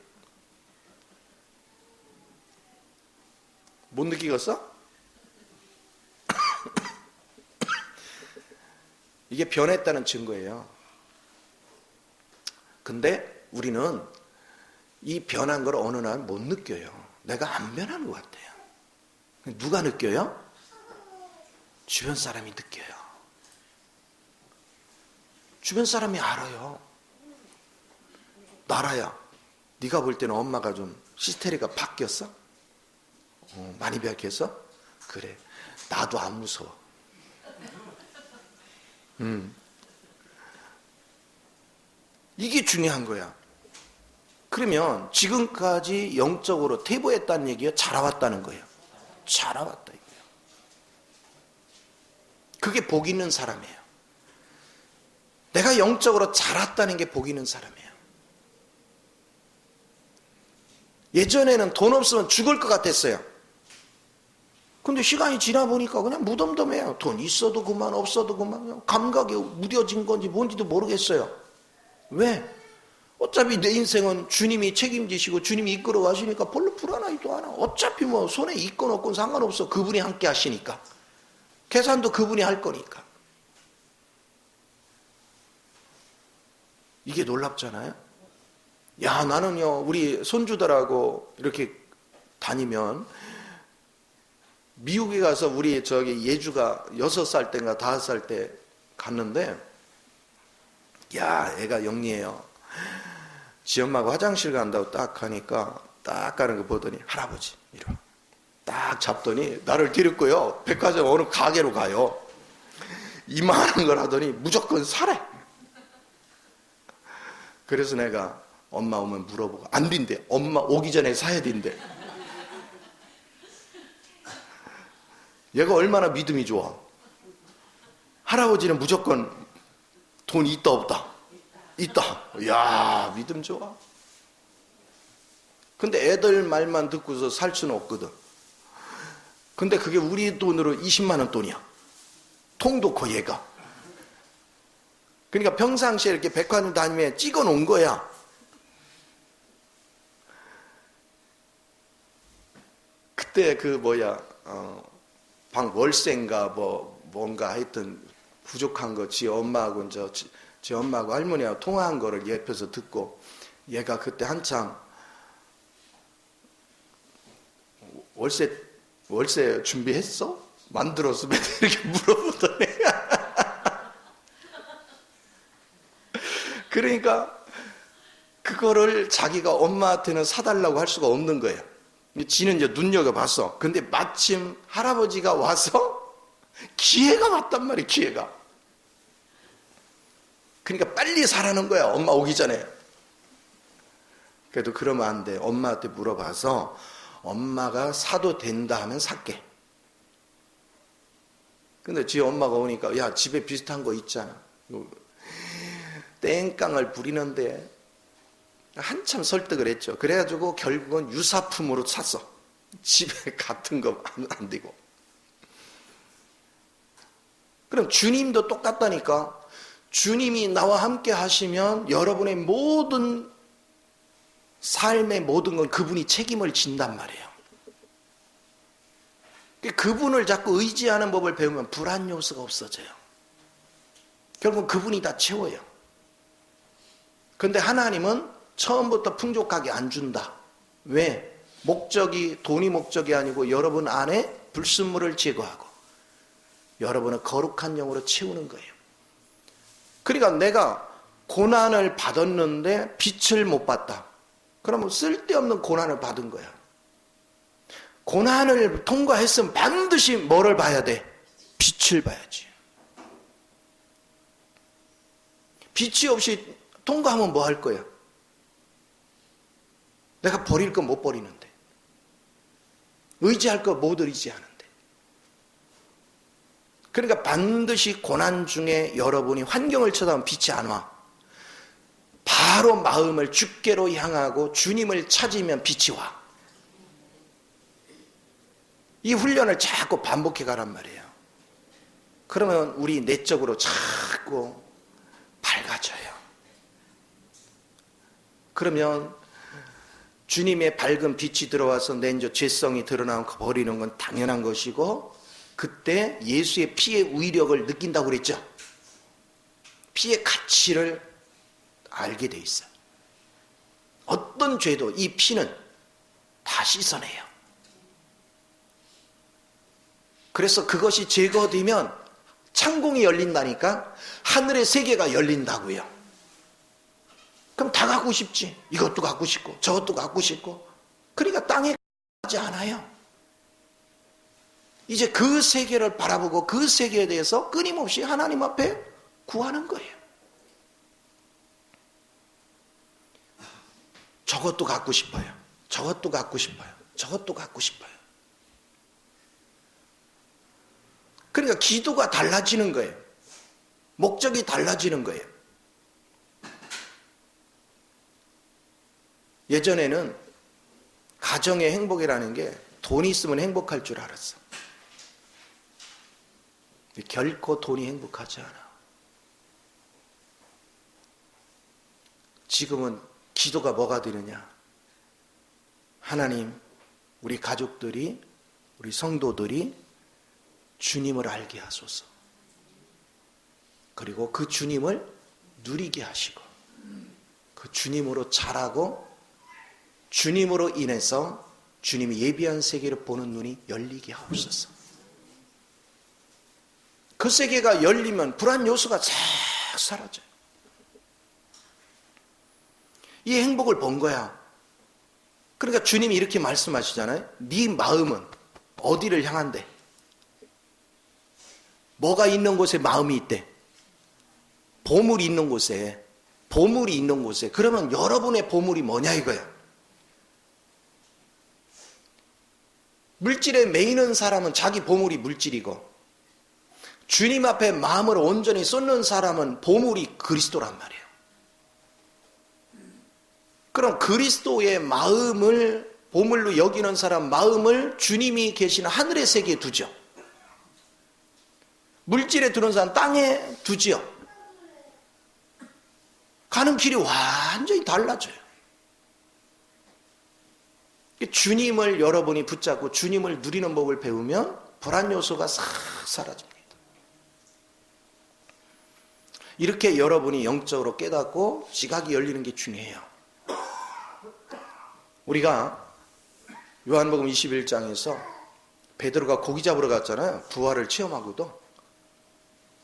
못 느끼겠어? 이게 변했다는 증거예요. 근데 우리는 이 변한 걸 어느 날 못 느껴요. 내가 안 변한 것 같아요. 누가 느껴요? 주변 사람이 느껴요. 주변 사람이 알아요. 나라야, 네가 볼 때는 엄마가 좀 히스테리가 바뀌었어? 많이 바뀌었어? 그래, 나도 안 무서워. 이게 중요한 거야. 그러면 지금까지 영적으로 퇴보했다는 얘기가 자라왔다는 거예요. 자라왔다 이거예요. 그게 복 있는 사람이에요. 내가 영적으로 자랐다는 게 복 있는 사람이에요. 예전에는 돈 없으면 죽을 것 같았어요. 근데 시간이 지나 보니까 그냥 무덤덤해요. 돈 있어도 그만 없어도 그만, 감각이 무뎌진 건지 뭔지도 모르겠어요. 왜? 어차피 내 인생은 주님이 책임지시고 주님이 이끌어 가시니까 별로 불안하지도 않아. 어차피 뭐 손에 있건 없건 상관없어. 그분이 함께 하시니까. 계산도 그분이 할 거니까. 이게 놀랍잖아요. 야, 나는요 우리 손주들하고 이렇게 다니면, 미국에 가서 우리 저기 예주가 6살 때인가 5살 때 갔는데, 야, 애가 영리해요. 지 엄마가 화장실 간다고 딱 가니까 딱 가는 거 보더니, 할아버지 이러 딱 잡더니 나를 데리고요 백화점 어느 가게로 가요. 이만한 걸 하더니 무조건 사래. 그래서 내가 엄마 오면 물어보고, 안 된대. 엄마 오기 전에 사야 된대. 얘가 얼마나 믿음이 좋아. 할아버지는 무조건 돈 있다 없다? 있다. 이야, 믿음 좋아. 근데 애들 말만 듣고서 살 수는 없거든. 근데 그게 우리 돈으로 20만 원 돈이야. 통도 커 얘가. 그러니까 평상시에 이렇게 백화점 다니면 찍어 놓은 거야. 그때 방 월세인가 뭔가 하여튼 부족한 거 지 엄마하고 지 엄마하고 할머니하고 통화한 거를 옆에서 듣고, 얘가 그때 한참 월세 준비했어? 만들었어? 이렇게 물어보더니 그러니까 그거를 자기가 엄마한테는 사달라고 할 수가 없는 거예요. 지는 이제 눈여겨봤어. 근데 마침 할아버지가 와서 기회가 왔단 말이에요. 기회가. 그러니까 빨리 사라는 거야. 엄마 오기 전에. 그래도 그러면 안 돼. 엄마한테 물어봐서 엄마가 사도 된다 하면 살게. 근데 지 엄마가 오니까, 야, 집에 비슷한 거 있잖아. 땡깡을 부리는데 한참 설득을 했죠. 그래가지고 결국은 유사품으로 샀어. 집에 같은 거 안 되고. 그럼 주님도 똑같다니까. 주님이 나와 함께 하시면 여러분의 모든 삶의 모든 건 그분이 책임을 진단 말이에요. 그분을 자꾸 의지하는 법을 배우면 불안 요소가 없어져요. 결국 그분이 다 채워요. 그런데 하나님은 처음부터 풍족하게 안 준다. 왜? 돈이 목적이 아니고 여러분 안에 불순물을 제거하고 여러분을 거룩한 영으로 채우는 거예요. 그러니까 내가 고난을 받았는데 빛을 못 봤다. 그러면 쓸데없는 고난을 받은 거야. 고난을 통과했으면 반드시 뭐를 봐야 돼? 빛을 봐야지. 빛이 없이 통과하면 뭐 할 거야? 내가 버릴 거 못 버리는데, 의지할 거 못 의지하는데. 그러니까 반드시 고난 중에 여러분이 환경을 쳐다보면 빛이 안 와. 바로 마음을 주께로 향하고 주님을 찾으면 빛이 와. 이 훈련을 자꾸 반복해 가란 말이에요. 그러면 우리 내적으로 자꾸 밝아져요. 그러면 주님의 밝은 빛이 들어와서 내 이제 죄성이 드러나고 버리는 건 당연한 것이고, 그때 예수의 피의 위력을 느낀다고 그랬죠. 피의 가치를 알게 돼 있어요. 어떤 죄도 이 피는 다 씻어내요. 그래서 그것이 제거되면 창공이 열린다니까, 하늘의 세계가 열린다고요. 그럼 다 갖고 싶지. 이것도 갖고 싶고 저것도 갖고 싶고. 그러니까 땅에 가지 않아요. 이제 그 세계를 바라보고 그 세계에 대해서 끊임없이 하나님 앞에 구하는 거예요. 저것도 갖고 싶어요. 저것도 갖고 싶어요. 저것도 갖고 싶어요. 그러니까 기도가 달라지는 거예요. 목적이 달라지는 거예요. 예전에는 가정의 행복이라는 게 돈이 있으면 행복할 줄 알았어. 결코 돈이 행복하지 않아. 지금은 기도가 뭐가 되느냐? 하나님, 우리 가족들이, 우리 성도들이 주님을 알게 하소서. 그리고 그 주님을 누리게 하시고, 그 주님으로 자라고, 주님으로 인해서 주님이 예비한 세계를 보는 눈이 열리게 하옵소서. 그 세계가 열리면 불안 요소가 싹 사라져요. 이 행복을 본 거야. 그러니까 주님이 이렇게 말씀하시잖아요. 네 마음은 어디를 향한대? 뭐가 있는 곳에 마음이 있대? 보물이 있는 곳에. 보물이 있는 곳에. 그러면 여러분의 보물이 뭐냐 이거야. 물질에 매이는 사람은 자기 보물이 물질이고, 주님 앞에 마음을 온전히 쏟는 사람은 보물이 그리스도란 말이에요. 그럼 그리스도의 마음을 보물로 여기는 사람 마음을 주님이 계시는 하늘의 세계에 두죠. 물질에 두는 사람 땅에 두지요. 가는 길이 완전히 달라져요. 주님을 여러분이 붙잡고 주님을 누리는 법을 배우면 불안 요소가 싹 사라집니다. 이렇게 여러분이 영적으로 깨닫고 지각이 열리는 게 중요해요. 우리가 요한복음 21장에서 베드로가 고기 잡으러 갔잖아요. 부활을 체험하고도.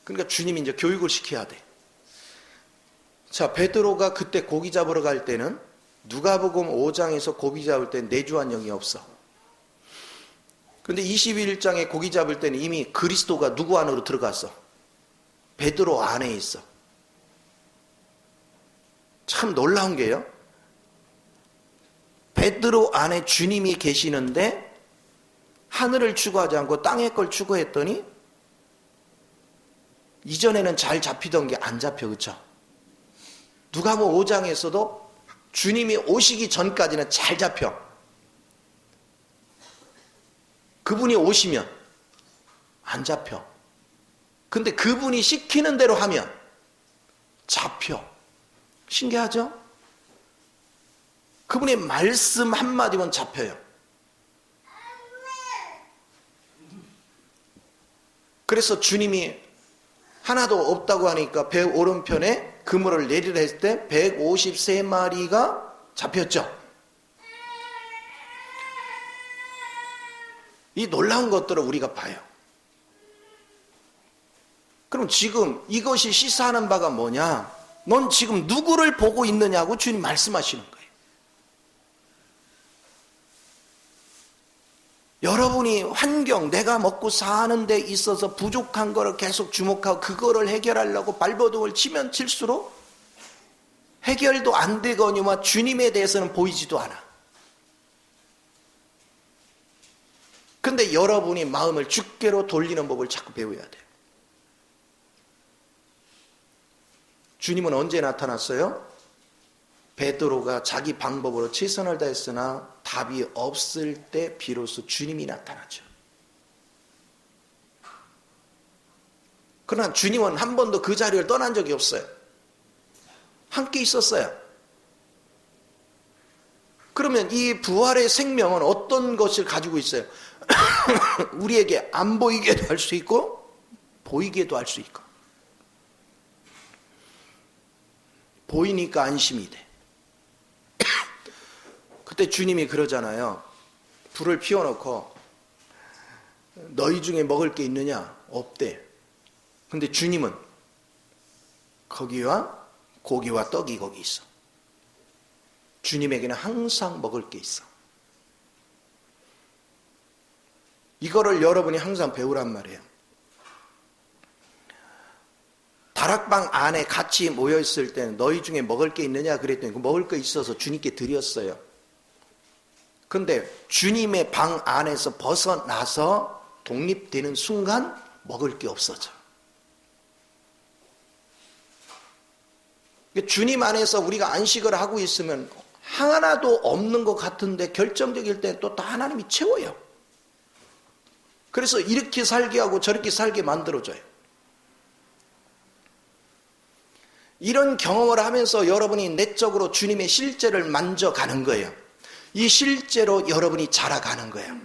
그러니까 주님이 이제 교육을 시켜야 돼. 자, 베드로가 그때 고기 잡으러 갈 때는 누가복음 5장에서 고기 잡을 때 내주한 영이 없어. 그런데 21장에 고기 잡을 때는 이미 그리스도가 누구 안으로 들어갔어? 베드로 안에 있어. 참 놀라운 게요. 베드로 안에 주님이 계시는데 하늘을 추구하지 않고 땅의 걸 추구했더니 이전에는 잘 잡히던 게 안 잡혀. 그렇죠? 누가복음 5장에서도 주님이 오시기 전까지는 잘 잡혀. 그분이 오시면 안 잡혀. 근데 그분이 시키는 대로 하면 잡혀. 신기하죠? 그분의 말씀 한마디면 잡혀요. 그래서 주님이 하나도 없다고 하니까 배 오른편에 그물을 내리라 했을 때 153마리가 잡혔죠. 이 놀라운 것들을 우리가 봐요. 그럼 지금 이것이 시사하는 바가 뭐냐? 넌 지금 누구를 보고 있느냐고 주님 말씀하시는 거예요. 여러분이 환경, 내가 먹고 사는 데 있어서 부족한 거를 계속 주목하고 그거를 해결하려고 발버둥을 치면 칠수록 해결도 안 되거니와 주님에 대해서는 보이지도 않아. 근데 여러분이 마음을 주께로 돌리는 법을 자꾸 배워야 돼요. 주님은 언제 나타났어요? 베드로가 자기 방법으로 최선을 다했으나 답이 없을 때 비로소 주님이 나타나죠. 그러나 주님은 한 번도 그 자리를 떠난 적이 없어요. 함께 있었어요. 그러면 이 부활의 생명은 어떤 것을 가지고 있어요? 우리에게 안 보이게도 할 수 있고 보이게도 할 수 있고. 보이니까 안심이 돼. 그때 주님이 그러잖아요. 불을 피워놓고 너희 중에 먹을 게 있느냐? 없대. 근데 주님은 거기와 고기와 떡이 거기 있어. 주님에게는 항상 먹을 게 있어. 이거를 여러분이 항상 배우란 말이에요. 다락방 안에 같이 모여있을 때는 너희 중에 먹을 게 있느냐 그랬더니 그 먹을 거 있어서 주님께 드렸어요. 근데 주님의 방 안에서 벗어나서 독립되는 순간 먹을 게 없어져. 주님 안에서 우리가 안식을 하고 있으면 하나도 없는 것 같은데 결정적일 때 또 하나님이 채워요. 그래서 이렇게 살게 하고 저렇게 살게 만들어줘요. 이런 경험을 하면서 여러분이 내적으로 주님의 실제를 만져가는 거예요. 이 실제로 여러분이 자라가는 거예요.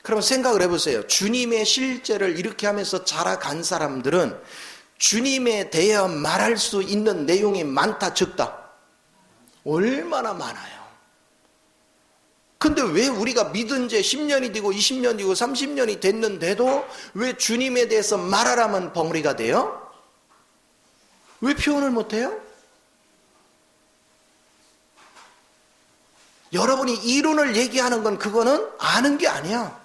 그럼 생각을 해보세요. 주님의 실제를 이렇게 하면서 자라간 사람들은 주님에 대해 말할 수 있는 내용이 많다 적다? 얼마나 많아요. 근데 왜 우리가 믿은 지 10년이 되고 20년이 되고 30년이 됐는데도 왜 주님에 대해서 말하라면 벙어리가 돼요? 왜 표현을 못해요? 여러분이 이론을 얘기하는 건 그거는 아는 게 아니야.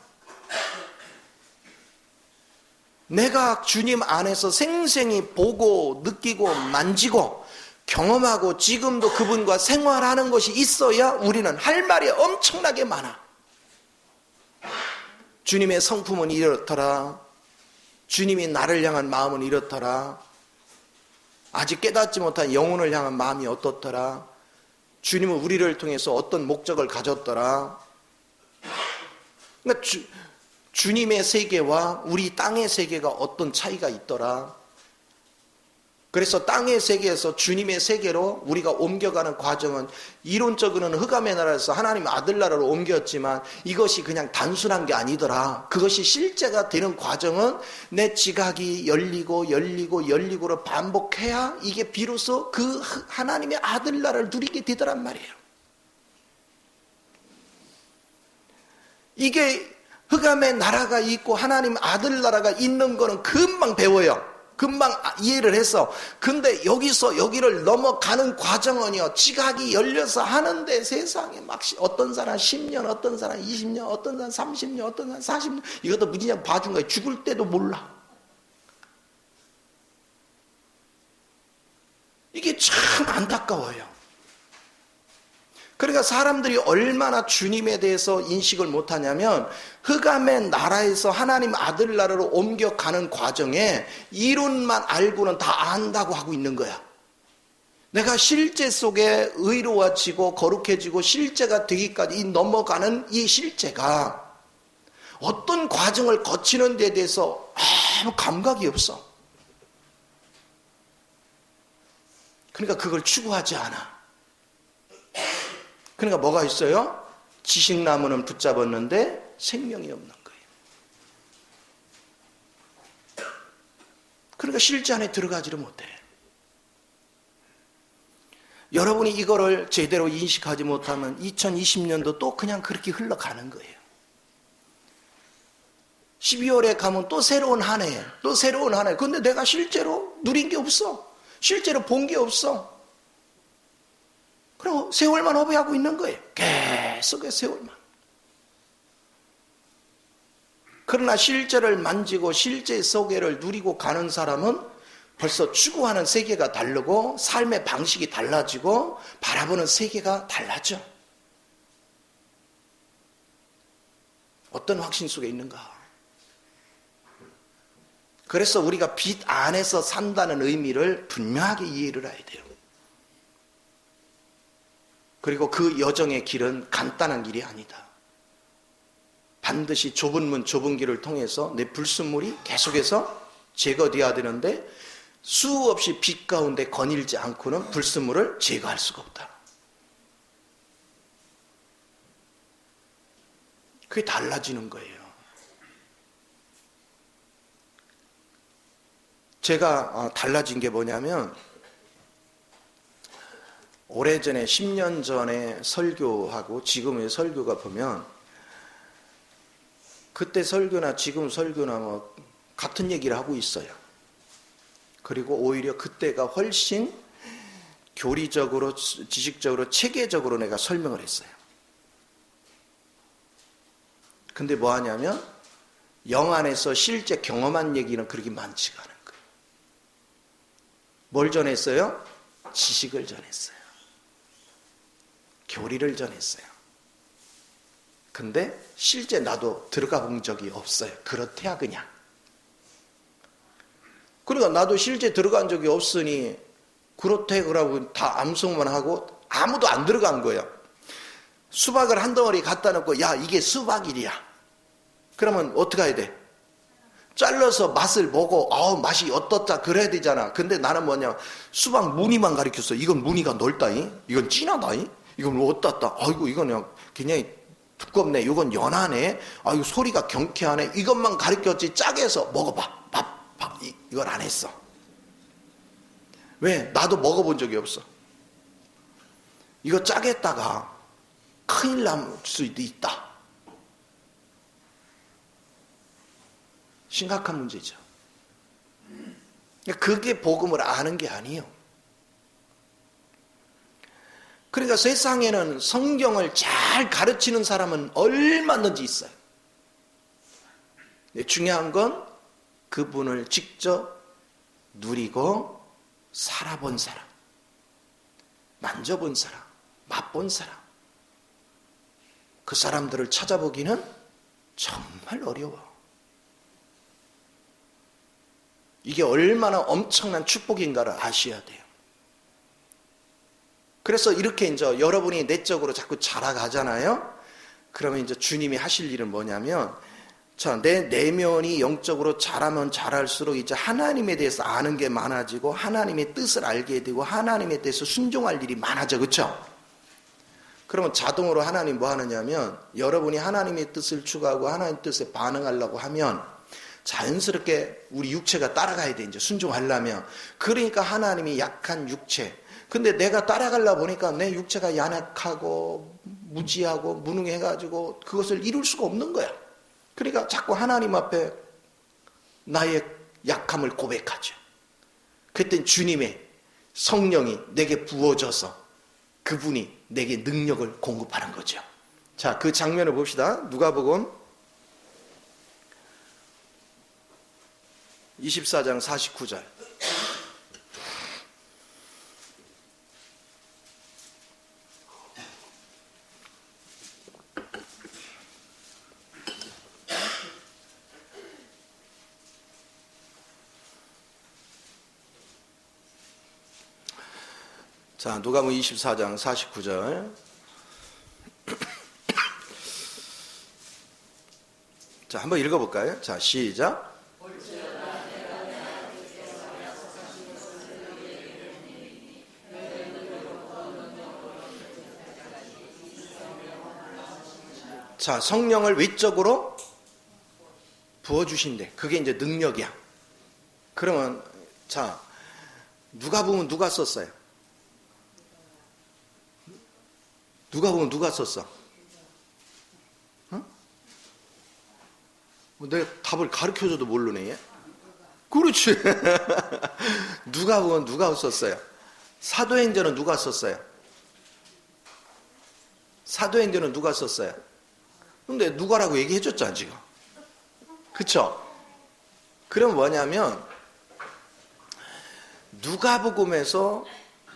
내가 주님 안에서 생생히 보고 느끼고 만지고 경험하고 지금도 그분과 생활하는 것이 있어야 우리는 할 말이 엄청나게 많아. 주님의 성품은 이렇더라. 주님이 나를 향한 마음은 이렇더라. 아직 깨닫지 못한 영혼을 향한 마음이 어떻더라. 주님은 우리를 통해서 어떤 목적을 가졌더라. 그러니까 주님의 세계와 우리 땅의 세계가 어떤 차이가 있더라. 그래서 땅의 세계에서 주님의 세계로 우리가 옮겨가는 과정은 이론적으로는 흑암의 나라에서 하나님 아들 나라로 옮겼지만 이것이 그냥 단순한 게 아니더라. 그것이 실제가 되는 과정은 내 지각이 열리고를 반복해야 이게 비로소 그 하나님의 아들 나라를 누리게 되더란 말이에요. 이게 흑암의 나라가 있고 하나님 아들 나라가 있는 거는 금방 배워요. 금방 이해를 해서. 근데 여기서 여기를 넘어가는 과정은요, 지각이 열려서 하는데 세상에 막 어떤 사람 10년, 어떤 사람 20년, 어떤 사람 30년, 어떤 사람 40년, 이것도 무지냥 봐준 거예요. 죽을 때도 몰라. 이게 참 안타까워요. 그러니까 사람들이 얼마나 주님에 대해서 인식을 못하냐면 흑암의 나라에서 하나님 아들 나라로 옮겨가는 과정에 이론만 알고는 다 안다고 하고 있는 거야. 내가 실제 속에 의로워지고 거룩해지고 실제가 되기까지 넘어가는 이 실제가 어떤 과정을 거치는 데 대해서 아무 감각이 없어. 그러니까 그걸 추구하지 않아. 그러니까 뭐가 있어요? 지식나무는 붙잡았는데 생명이 없는 거예요. 그러니까 실제 안에 들어가지를 못해. 여러분이 이거를 제대로 인식하지 못하면 2020년도 또 그냥 그렇게 흘러가는 거예요. 12월에 가면 또 새로운 한 해, 또 새로운 한 해. 근데 내가 실제로 누린 게 없어. 실제로 본 게 없어. 그리고 세월만 허비하고 있는 거예요. 계속 세월만. 그러나 실제를 만지고 실제 속에를 누리고 가는 사람은 벌써 추구하는 세계가 다르고 삶의 방식이 달라지고 바라보는 세계가 달라져. 어떤 확신 속에 있는가? 그래서 우리가 빛 안에서 산다는 의미를 분명하게 이해를 해야 돼요. 그리고 그 여정의 길은 간단한 길이 아니다. 반드시 좁은 문, 좁은 길을 통해서 내 불순물이 계속해서 제거되어야 되는데 수없이 빛 가운데 거닐지 않고는 불순물을 제거할 수가 없다. 그게 달라지는 거예요. 제가 달라진 게 뭐냐면 오래전에 10년 전에 설교하고 지금의 설교가 보면 그때 설교나 지금 설교나 뭐 같은 얘기를 하고 있어요. 그리고 오히려 그때가 훨씬 교리적으로 지식적으로 체계적으로 내가 설명을 했어요. 근데 뭐 하냐면 영 안에서 실제 경험한 얘기는 그렇게 많지가 않은 거예요. 뭘 전했어요? 지식을 전했어요. 교리를 전했어요. 근데 실제 나도 들어가 본 적이 없어요. 그렇대야 그냥. 그러니까 나도 실제 들어간 적이 없으니 그렇대 그러고 다 암송만 하고 아무도 안 들어간 거예요. 수박을 한 덩어리 갖다 놓고 야 이게 수박이야. 그러면 어떻게 해야 돼? 잘라서 맛을 보고 맛이 어떻다 그래야 되잖아. 근데 나는 뭐냐 수박 무늬만 가르쳤어. 이건 무늬가 넓다이. 이건 진하다이. 이건 어떻다. 아이고 이건 그냥 굉장히 두껍네. 이건 연하네. 아이고 소리가 경쾌하네. 이것만 가르쳤지 짜게 해서 먹어봐. 밥. 이걸 안 했어. 왜? 나도 먹어본 적이 없어. 이거 짜게 했다가 큰일 날 수도 있다. 심각한 문제죠. 그게 복음을 아는 게 아니에요. 그러니까 세상에는 성경을 잘 가르치는 사람은 얼마든지 있어요. 중요한 건 그분을 직접 누리고 살아본 사람, 만져본 사람, 맛본 사람, 그 사람들을 찾아보기는 정말 어려워. 이게 얼마나 엄청난 축복인가를 아셔야 돼요. 그래서 이렇게 이제 여러분이 내적으로 자꾸 자라가잖아요. 그러면 이제 주님이 하실 일은 뭐냐면, 자, 내 내면이 영적으로 자라면 자랄수록 이제 하나님에 대해서 아는 게 많아지고 하나님의 뜻을 알게 되고 하나님에 대해서 순종할 일이 많아져, 그렇죠? 그러면 자동으로 하나님 뭐 하느냐면 여러분이 하나님의 뜻을 추구하고 하나님의 뜻에 반응하려고 하면 자연스럽게 우리 육체가 따라가야 돼, 이제 순종하려면. 그러니까 하나님이 약한 육체. 근데 내가 따라가려 보니까 내 육체가 연약하고 무지하고 무능해가지고 그것을 이룰 수가 없는 거야. 그러니까 자꾸 하나님 앞에 나의 약함을 고백하죠. 그때 주님의 성령이 내게 부어져서 그분이 내게 능력을 공급하는 거죠. 자, 그 장면을 봅시다. 누가복음 24장 49절. 자, 누가복음 24장 49절. 자, 한번 읽어볼까요? 자, 시작. 자, 성령을 외적으로 부어주신대. 그게 이제 능력이야. 그러면, 자, 누가 보면 누가 썼어요? 누가 보면 누가 썼어? 어? 내가 답을 가르쳐줘도 모르네. 얘? 그렇지. 누가복음 누가 썼어요? 사도행전은 누가 썼어요? 사도행전은 누가 썼어요? 근데 누가라고 얘기해줬잖아 지금. 그쵸? 그럼 뭐냐면 누가복음에서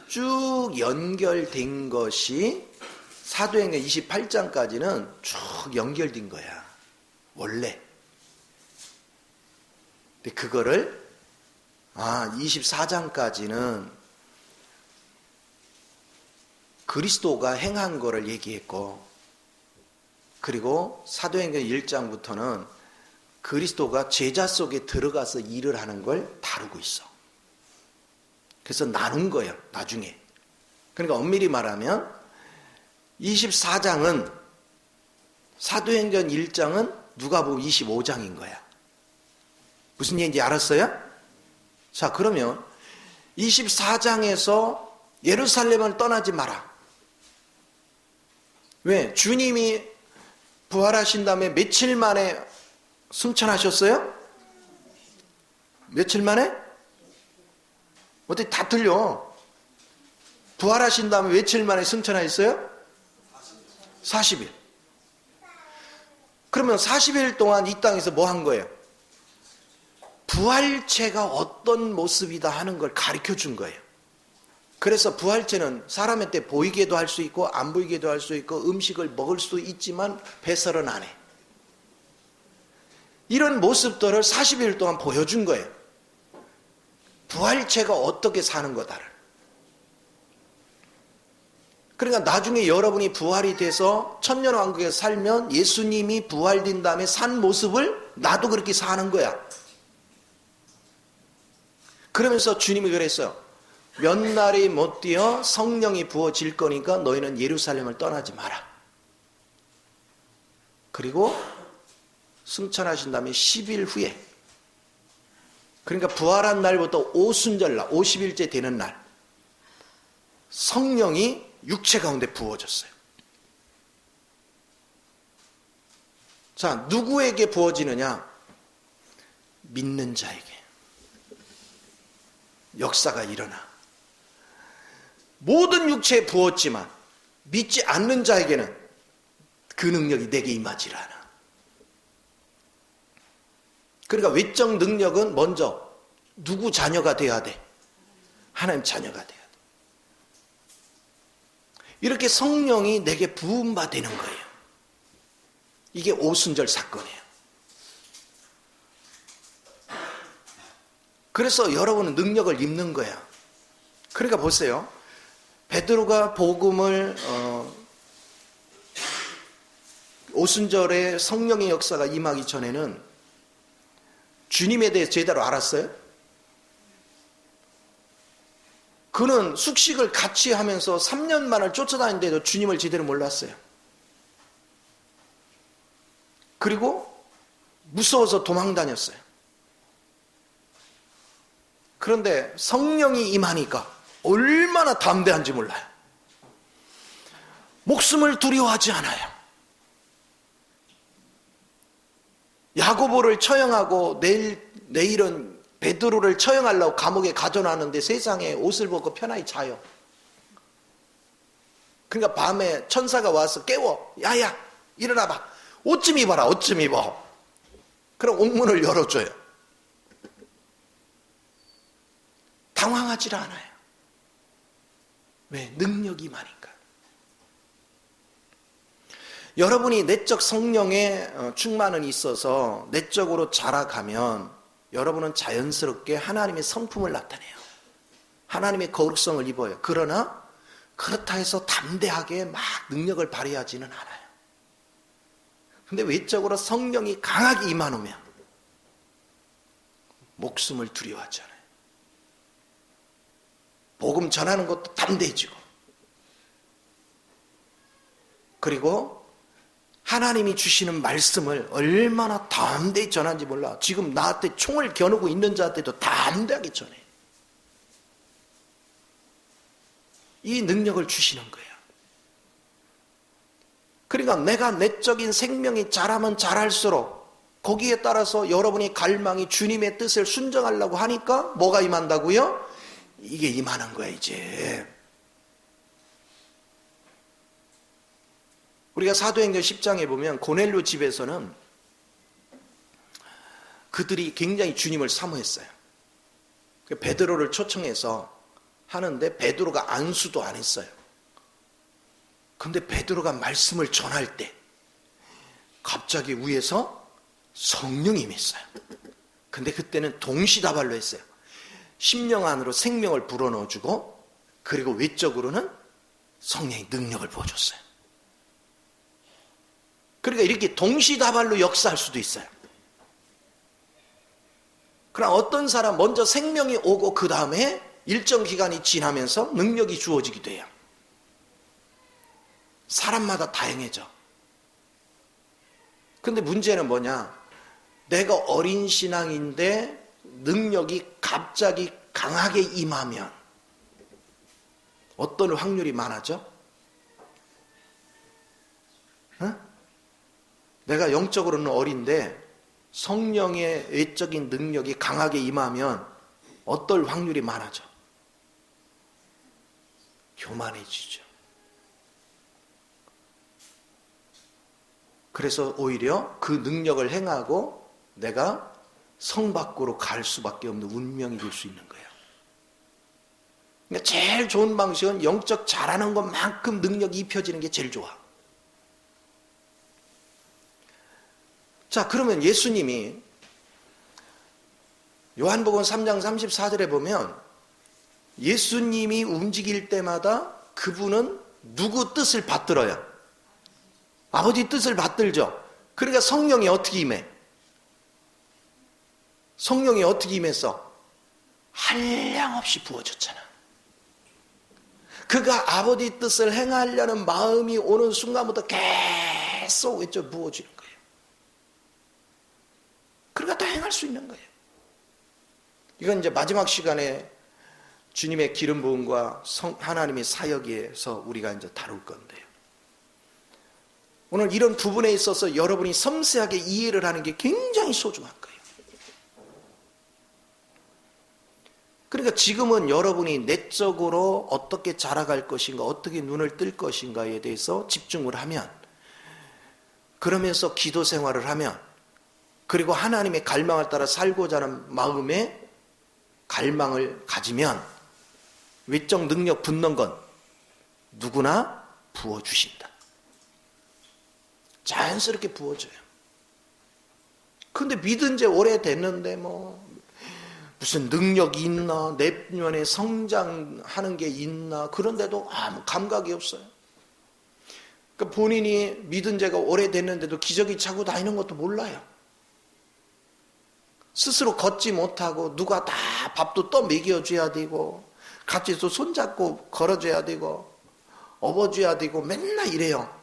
쭉 연결된 것이 사도행전 28장까지는 쭉 연결된 거야 원래. 근데 그거를 24장까지는 그리스도가 행한 거를 얘기했고, 그리고 사도행전 1장부터는 그리스도가 제자 속에 들어가서 일을 하는 걸 다루고 있어. 그래서 나눈 거예요 나중에. 그러니까 엄밀히 말하면 24장은 사도행전 1장은 누가복음 25장인 거야. 무슨 얘기인지 알았어요? 자, 그러면 24장에서 예루살렘을 떠나지 마라. 왜? 주님이 부활하신 다음에 며칠 만에 승천하셨어요? 며칠 만에? 어떻게 다 틀려. 부활하신 다음에 며칠 만에 승천하셨어요? 40일. 그러면 40일 동안 이 땅에서 뭐 한 거예요? 부활체가 어떤 모습이다 하는 걸 가르쳐 준 거예요. 그래서 부활체는 사람한테 보이게도 할 수 있고 안 보이게도 할 수 있고 음식을 먹을 수도 있지만 배설은 안 해. 이런 모습들을 40일 동안 보여준 거예요. 부활체가 어떻게 사는 거다를. 그러니까 나중에 여러분이 부활이 돼서 천년왕국에 살면 예수님이 부활된 다음에 산 모습을 나도 그렇게 사는 거야. 그러면서 주님이 그랬어요. 몇 날이 못 되어 성령이 부어질 거니까 너희는 예루살렘을 떠나지 마라. 그리고 승천하신 다음에 10일 후에, 그러니까 부활한 날부터 오순절날 50일째 되는 날 성령이 육체 가운데 부어졌어요. 자, 누구에게 부어지느냐? 믿는 자에게 역사가 일어나. 모든 육체에 부었지만 믿지 않는 자에게는 그 능력이 내게 임하지 않아. 그러니까 외적 능력은 먼저 누구 자녀가 돼야 돼? 하나님 자녀가 돼야 돼. 이렇게 성령이 내게 부음받는 거예요. 이게 오순절 사건이에요. 그래서 여러분은 능력을 입는 거야. 그러니까 보세요. 베드로가 복음을 오순절에 성령의 역사가 임하기 전에는 주님에 대해 제대로 알았어요? 그는 숙식을 같이 하면서 3년만을 쫓아다니는데도 주님을 제대로 몰랐어요. 그리고 무서워서 도망다녔어요. 그런데 성령이 임하니까 얼마나 담대한지 몰라요. 목숨을 두려워하지 않아요. 야고보를 처형하고 내일은 베드로를 처형하려고 감옥에 가져놨는데 세상에 옷을 벗고 편하게 자요. 그러니까 밤에 천사가 와서 깨워. 야야 일어나봐. 옷 좀 입어라. 옷 좀 입어. 그럼 옥문을 열어줘요. 당황하지 않아요. 왜? 능력이 많으니까. 여러분이 내적 성령의 충만은 있어서 내적으로 자라가면 여러분은 자연스럽게 하나님의 성품을 나타내요. 하나님의 거룩성을 입어요. 그러나 그렇다 해서 담대하게 막 능력을 발휘하지는 않아요. 근데 외적으로 성령이 강하게 임하면 목숨을 두려워하지 않아요. 복음 전하는 것도 담대해지고, 그리고 하나님이 주시는 말씀을 얼마나 담대히 전하는지 몰라. 지금 나한테 총을 겨누고 있는 자한테도 담대하게 전해. 이 능력을 주시는 거예요. 그러니까 내가 내적인 생명이 자라면 자랄수록 거기에 따라서 여러분이 갈망이 주님의 뜻을 순종하려고 하니까 뭐가 임한다고요? 이게 임하는 거야 이제. 우리가 사도행전 10장에 보면 고넬료 집에서는 그들이 굉장히 주님을 사모했어요. 베드로를 초청해서 하는데 베드로가 안수도 안 했어요. 근데 베드로가 말씀을 전할 때 갑자기 위에서 성령이 임했어요. 근데 그때는 동시다발로 했어요. 심령 안으로 생명을 불어넣어주고 그리고 외적으로는 성령의 능력을 부어줬어요. 그러니까 이렇게 동시다발로 역사할 수도 있어요. 그럼 어떤 사람 먼저 생명이 오고 그 다음에 일정 기간이 지나면서 능력이 주어지기도 해요. 사람마다 다양해져. 근데 문제는 뭐냐? 내가 어린 신앙인데 능력이 갑자기 강하게 임하면 어떤 확률이 많아져? 응? 내가 영적으로는 어린데 성령의 외적인 능력이 강하게 임하면 어떨 확률이 많아져? 교만해지죠. 그래서 오히려 그 능력을 행하고 내가 성 밖으로 갈 수밖에 없는 운명이 될 수 있는 거예요. 그러니까 제일 좋은 방식은 영적 잘하는 것만큼 능력이 입혀지는 게 제일 좋아. 자, 그러면 예수님이 요한복음 3장 34절에 보면 예수님이 움직일 때마다 그분은 누구 뜻을 받들어요? 아버지 뜻을 받들죠. 그러니까 성령이 어떻게 임해? 성령이 어떻게 임했어? 한량없이 부어줬잖아. 그가 아버지 뜻을 행하려는 마음이 오는 순간부터 계속 외쳐 부어주는 거예요. 그러니까 다 행할 수 있는 거예요. 이건 이제 마지막 시간에 주님의 기름 부음과 하나님의 사역에서 우리가 이제 다룰 건데요. 오늘 이런 부분에 있어서 여러분이 섬세하게 이해를 하는 게 굉장히 소중한 거예요. 그러니까 지금은 여러분이 내적으로 어떻게 자라갈 것인가, 어떻게 눈을 뜰 것인가에 대해서 집중을 하면, 그러면서 기도 생활을 하면, 그리고 하나님의 갈망을 따라 살고자 하는 마음에 갈망을 가지면 외적 능력 붙는 건 누구나 부어주신다. 자연스럽게 부어져요. 근데 믿은 지 오래됐는데 무슨 능력이 있나, 내면에 성장하는 게 있나, 그런데도 아무 감각이 없어요. 그러니까 본인이 믿은 지가 오래됐는데도 기저귀 차고 다니는 것도 몰라요. 스스로 걷지 못하고 누가 다 밥도 또 먹여줘야 되고 같이 또 손잡고 걸어줘야 되고 업어줘야 되고 맨날 이래요.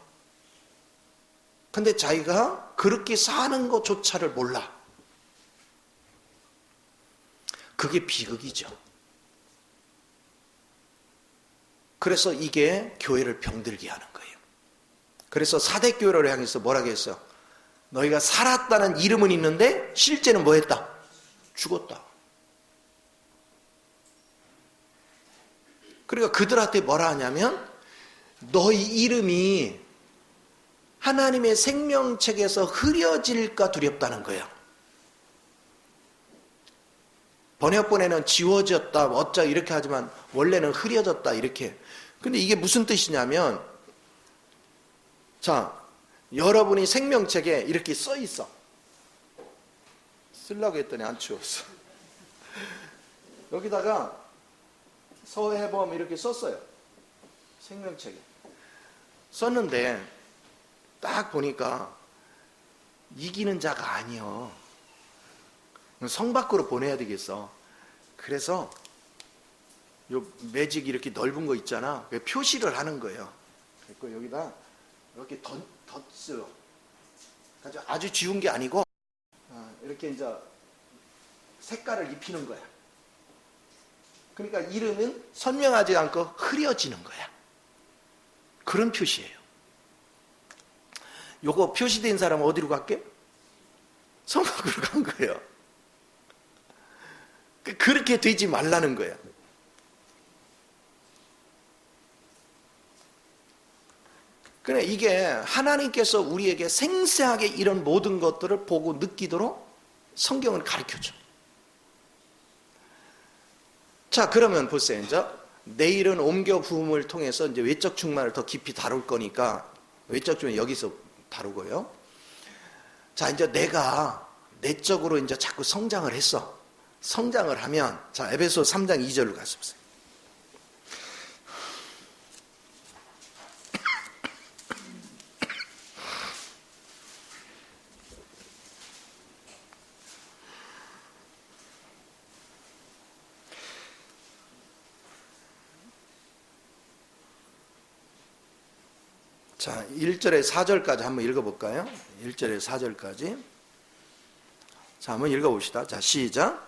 근데 자기가 그렇게 사는 것조차를 몰라. 그게 비극이죠. 그래서 이게 교회를 병들게 하는 거예요. 그래서 사대교회를 향해서 뭐라고 했어요? 너희가 살았다는 이름은 있는데 실제는 뭐 했다? 죽었다. 그러니까 그들한테 뭐라 하냐면 너희 이름이 하나님의 생명책에서 흐려질까 두렵다는 거예요. 번역본에는 지워졌다, 어쩌 이렇게 하지만 원래는 흐려졌다 이렇게. 근데 이게 무슨 뜻이냐면, 자, 여러분이 생명책에 이렇게 써 있어. 쓰려고 했더니 안 치웠어. 여기다가 서해범 이렇게 썼어요. 생명책에. 썼는데 딱 보니까 이기는 자가 아니요. 성 밖으로 보내야 되겠어. 그래서 요 매직 이렇게 넓은 거 있잖아. 표시를 하는 거예요. 그리고 여기다 이렇게 덧어요. 아주 지운 게 아니고 이렇게 이제 색깔을 입히는 거야. 그러니까 이름은 선명하지 않고 흐려지는 거야. 그런 표시예요. 요거 표시된 사람은 어디로 갈게? 성막으로 간 거예요. 그렇게 되지 말라는 거야. 그래, 이게 하나님께서 우리에게 생생하게 이런 모든 것들을 보고 느끼도록 성경을 가르쳐줘. 자, 그러면 보세요. 이제 내일은 옮겨 부음을 통해서 이제 외적 충만을 더 깊이 다룰 거니까 외적 충만 여기서 다루고요. 자, 이제 내가 내적으로 이제 자꾸 성장을 했어. 성장을 하면, 자, 에베소 3장 2절로 가서 보세요. 자, 1절에 4절까지 한번 읽어볼까요? 1절에 4절까지. 자, 한번 읽어봅시다. 자, 시작.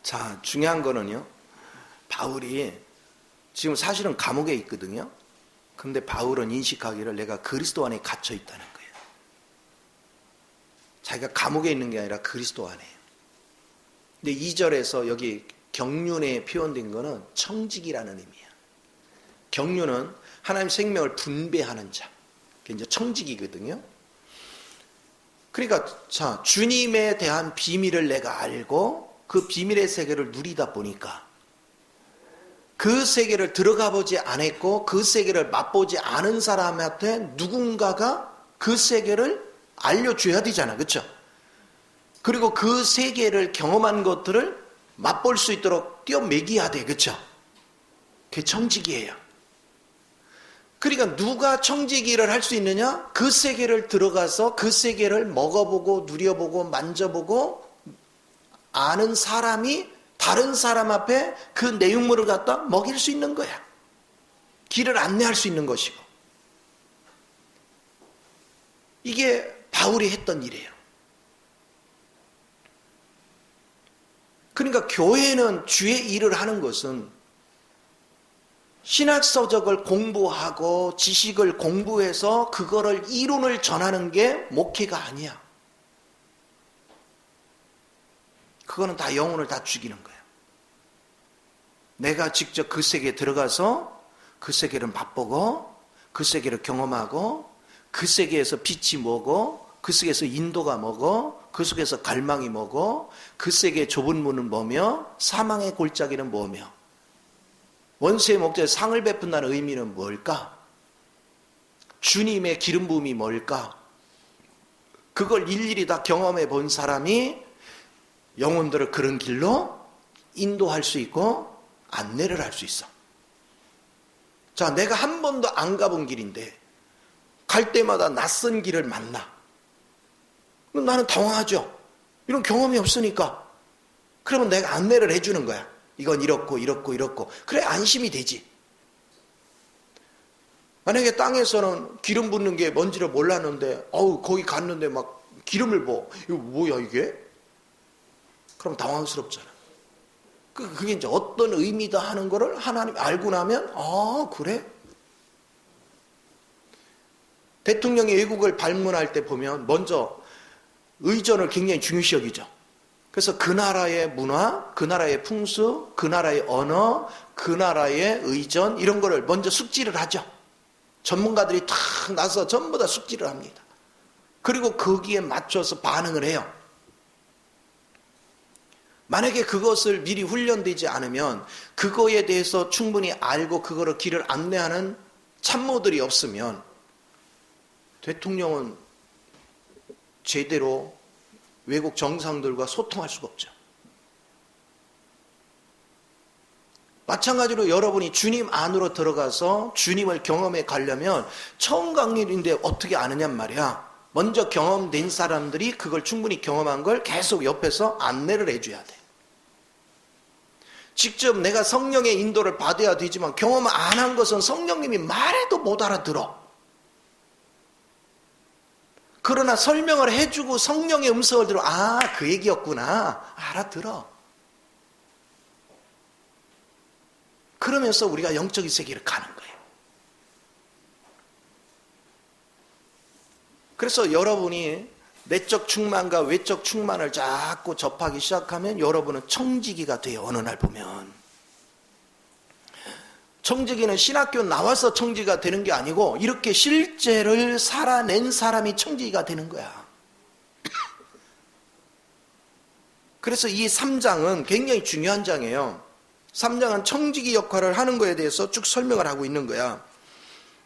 자, 중요한 거는요, 바울이 지금 사실은 감옥에 있거든요. 근데 바울은 인식하기를 내가 그리스도 안에 갇혀 있다는 거예요. 자기가 감옥에 있는 게 아니라 그리스도 안에요. 근데 2절에서 여기 경륜에 표현된 거는 청직이라는 의미야. 경륜은 하나님 생명을 분배하는 자. 그게 이제 청직이거든요. 그러니까, 자, 주님에 대한 비밀을 내가 알고 그 비밀의 세계를 누리다 보니까 그 세계를 들어가 보지 않았고 그 세계를 맛보지 않은 사람한테 누군가가 그 세계를 알려줘야 되잖아. 그렇죠? 그리고 그 세계를 경험한 것들을 맛볼 수 있도록 띄어매겨야 돼. 그렇죠? 그게 청지기예요. 그러니까 누가 청지기를 할 수 있느냐? 그 세계를 들어가서 그 세계를 먹어보고 누려보고 만져보고 아는 사람이 다른 사람 앞에 그 내용물을 갖다 먹일 수 있는 거야. 길을 안내할 수 있는 것이고. 이게 바울이 했던 일이에요. 그러니까 교회는 주의 일을 하는 것은 신학서적을 공부하고 지식을 공부해서 그거를 이론을 전하는 게 목회가 아니야. 그거는 다 영혼을 다 죽이는 거예요. 내가 직접 그 세계에 들어가서 그 세계를 맛보고 그 세계를 경험하고 그 세계에서 빛이 뭐고 그 속에서 인도가 뭐고 그 속에서 갈망이 뭐고 그 세계의 좁은 문은 뭐며 사망의 골짜기는 뭐며 원수의 목적에 상을 베푼다는 의미는 뭘까? 주님의 기름 부음이 뭘까? 그걸 일일이 다 경험해 본 사람이 영혼들을 그런 길로 인도할 수 있고 안내를 할 수 있어. 자, 내가 한 번도 안 가본 길인데 갈 때마다 낯선 길을 만나. 그럼 나는 당황하죠. 이런 경험이 없으니까. 그러면 내가 안내를 해주는 거야. 이건 이렇고 이렇고 이렇고. 그래, 안심이 되지. 만약에 땅에서는 기름 붓는 게 뭔지를 몰랐는데 거기 갔는데 막 기름을 부어. 이거 뭐야 이게? 그럼 당황스럽잖아. 그게 이제 어떤 의미다 하는 거를 하나님 알고 나면, 그래? 대통령이 외국을 방문할 때 보면 먼저 의전을 굉장히 중요시 여기죠. 그래서 그 나라의 문화, 그 나라의 풍수, 그 나라의 언어, 그 나라의 의전, 이런 거를 먼저 숙지를 하죠. 전문가들이 탁 나서 전부 다 숙지를 합니다. 그리고 거기에 맞춰서 반응을 해요. 만약에 그것을 미리 훈련되지 않으면 그거에 대해서 충분히 알고 그거를 길을 안내하는 참모들이 없으면 대통령은 제대로 외국 정상들과 소통할 수가 없죠. 마찬가지로 여러분이 주님 안으로 들어가서 주님을 경험해 가려면 처음 강일인데 어떻게 아느냔 말이야. 먼저 경험된 사람들이 그걸 충분히 경험한 걸 계속 옆에서 안내를 해줘야 돼. 직접 내가 성령의 인도를 받아야 되지만 경험 안 한 것은 성령님이 말해도 못 알아들어. 그러나 설명을 해주고 성령의 음성을 들어, 아, 그 얘기였구나, 알아들어. 그러면서 우리가 영적인 세계를 가는 거예요. 그래서 여러분이 내적 충만과 외적 충만을 자꾸 접하기 시작하면 여러분은 청지기가 돼요. 어느 날 보면. 청지기는 신학교 나와서 청지기가 되는 게 아니고 이렇게 실제를 살아낸 사람이 청지기가 되는 거야. 그래서 이 3장은 굉장히 중요한 장이에요. 3장은 청지기 역할을 하는 거에 대해서 쭉 설명을 하고 있는 거야.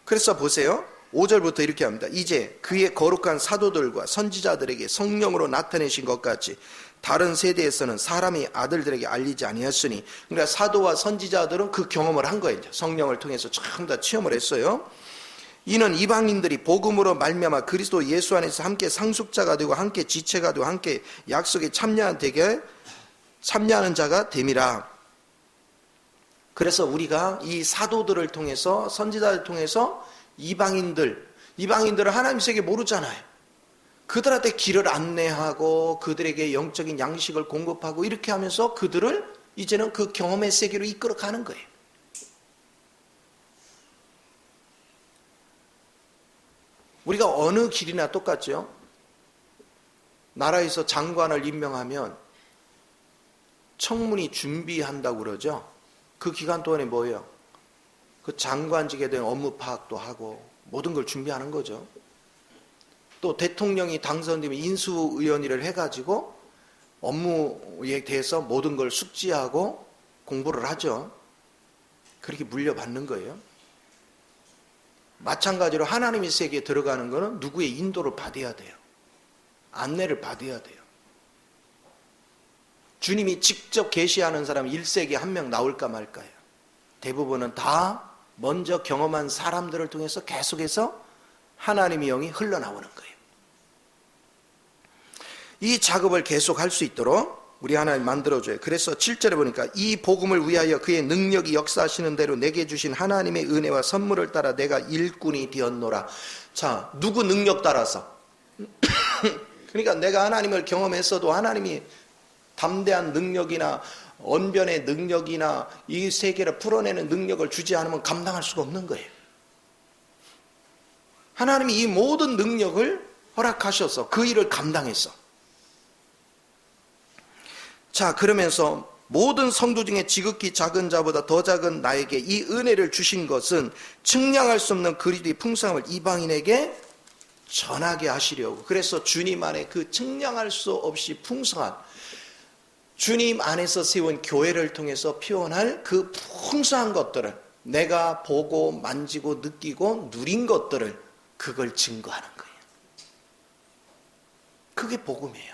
그래서 보세요. 5절부터 이렇게 합니다. 이제 그의 거룩한 사도들과 선지자들에게 성령으로 나타내신 것 같이 다른 세대에서는 사람이 아들들에게 알리지 아니하였으니, 그러니까 사도와 선지자들은 그 경험을 한 거예요. 성령을 통해서 참 다 체험을 했어요. 이는 이방인들이 복음으로 말미암아 그리스도 예수 안에서 함께 상속자가 되고 함께 지체가 되고 함께 약속에 참여하는 자가 됨이라. 그래서 우리가 이 사도들을 통해서, 선지자를 통해서 이방인들은 하나님 세계 모르잖아요. 그들한테 길을 안내하고 그들에게 영적인 양식을 공급하고 이렇게 하면서 그들을 이제는 그 경험의 세계로 이끌어가는 거예요. 우리가 어느 길이나 똑같죠. 나라에서 장관을 임명하면 청문회 준비한다고 그러죠. 그 기간 동안에 뭐예요? 그 장관직에 대한 업무 파악도 하고 모든 걸 준비하는 거죠. 또 대통령이 당선되면 인수위원회를 해가지고 업무에 대해서 모든 걸 숙지하고 공부를 하죠. 그렇게 물려받는 거예요. 마찬가지로 하나님의 세계에 들어가는 것은 누구의 인도를 받아야 돼요. 안내를 받아야 돼요. 주님이 직접 계시하는 사람 1세기에 한 명 나올까 말까요? 대부분은 다 먼저 경험한 사람들을 통해서 계속해서 하나님의 영이 흘러나오는 거예요. 이 작업을 계속할 수 있도록 우리 하나님 만들어줘요. 그래서 7절에 보니까 이 복음을 위하여 그의 능력이 역사하시는 대로 내게 주신 하나님의 은혜와 선물을 따라 내가 일꾼이 되었노라. 자, 누구 능력 따라서? 그러니까 내가 하나님을 경험했어도 하나님이 담대한 능력이나 언변의 능력이나 이 세계를 풀어내는 능력을 주지 않으면 감당할 수가 없는 거예요. 하나님이 이 모든 능력을 허락하셔서 그 일을 감당했어. 자, 그러면서 모든 성도 중에 지극히 작은 자보다 더 작은 나에게 이 은혜를 주신 것은 측량할 수 없는 그리스도의 풍성함을 이방인에게 전하게 하시려고. 그래서 주님 안에 그 측량할 수 없이 풍성한, 주님 안에서 세운 교회를 통해서 표현할 그 풍성한 것들을, 내가 보고 만지고 느끼고 누린 것들을, 그걸 증거하는 거예요. 그게 복음이에요.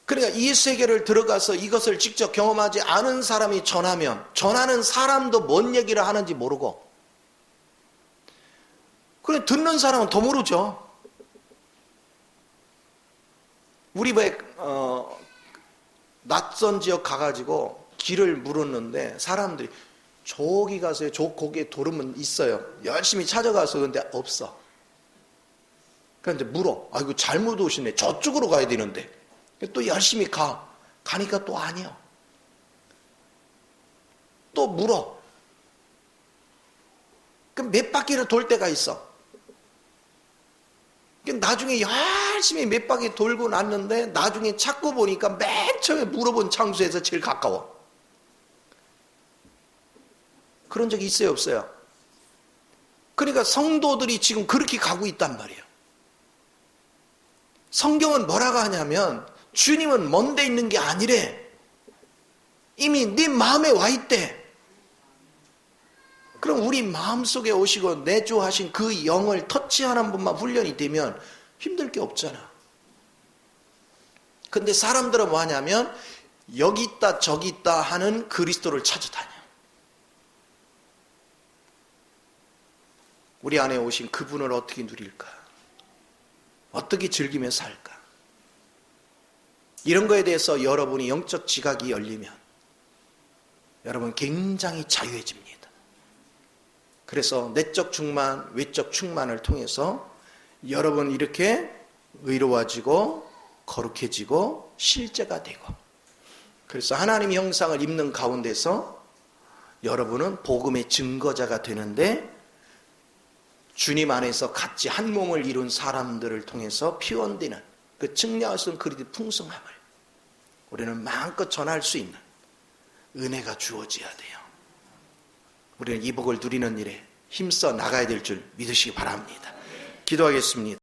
그러니까 이 세계를 들어가서 이것을 직접 경험하지 않은 사람이 전하면 전하는 사람도 뭔 얘기를 하는지 모르고, 그래 듣는 사람은 더 모르죠. 우리 왜 낯선 지역 가가지고 길을 물었는데 사람들이 저기 가세요. 저 거기에 도름은 있어요. 열심히 찾아가서 근데 없어. 그런데 물어. 아이고 잘못 오시네. 저쪽으로 가야 되는데. 또 열심히 가니까 또 아니야. 또 물어. 그럼 몇 바퀴를 돌 때가 있어. 나중에 열심히 몇 바퀴 돌고 났는데 나중에 찾고 보니까 맨 처음에 물어본 장소에서 제일 가까워. 그런 적이 있어요, 없어요? 그러니까 성도들이 지금 그렇게 가고 있단 말이에요. 성경은 뭐라고 하냐면 주님은 먼 데 있는 게 아니래. 이미 네 마음에 와 있대. 그럼 우리 마음속에 오시고 내주하신 그 영을 터치하는 분만 훈련이 되면 힘들 게 없잖아. 근데 사람들은 뭐 하냐면 여기 있다 저기 있다 하는 그리스도를 찾아다녀. 우리 안에 오신 그분을 어떻게 누릴까? 어떻게 즐기며 살까? 이런 거에 대해서 여러분이 영적 지각이 열리면 여러분 굉장히 자유해집니다. 그래서 내적 충만, 외적 충만을 통해서 여러분 이렇게 의로워지고 거룩해지고 실제가 되고, 그래서 하나님의 형상을 입는 가운데서 여러분은 복음의 증거자가 되는데, 주님 안에서 같이 한 몸을 이룬 사람들을 통해서 피원되는 그 측량할 수 없는 그리스도의 풍성함을 우리는 마음껏 전할 수 있는 은혜가 주어져야 돼요. 우리는 이 복을 누리는 일에 힘써 나가야 될 줄 믿으시기 바랍니다. 기도하겠습니다.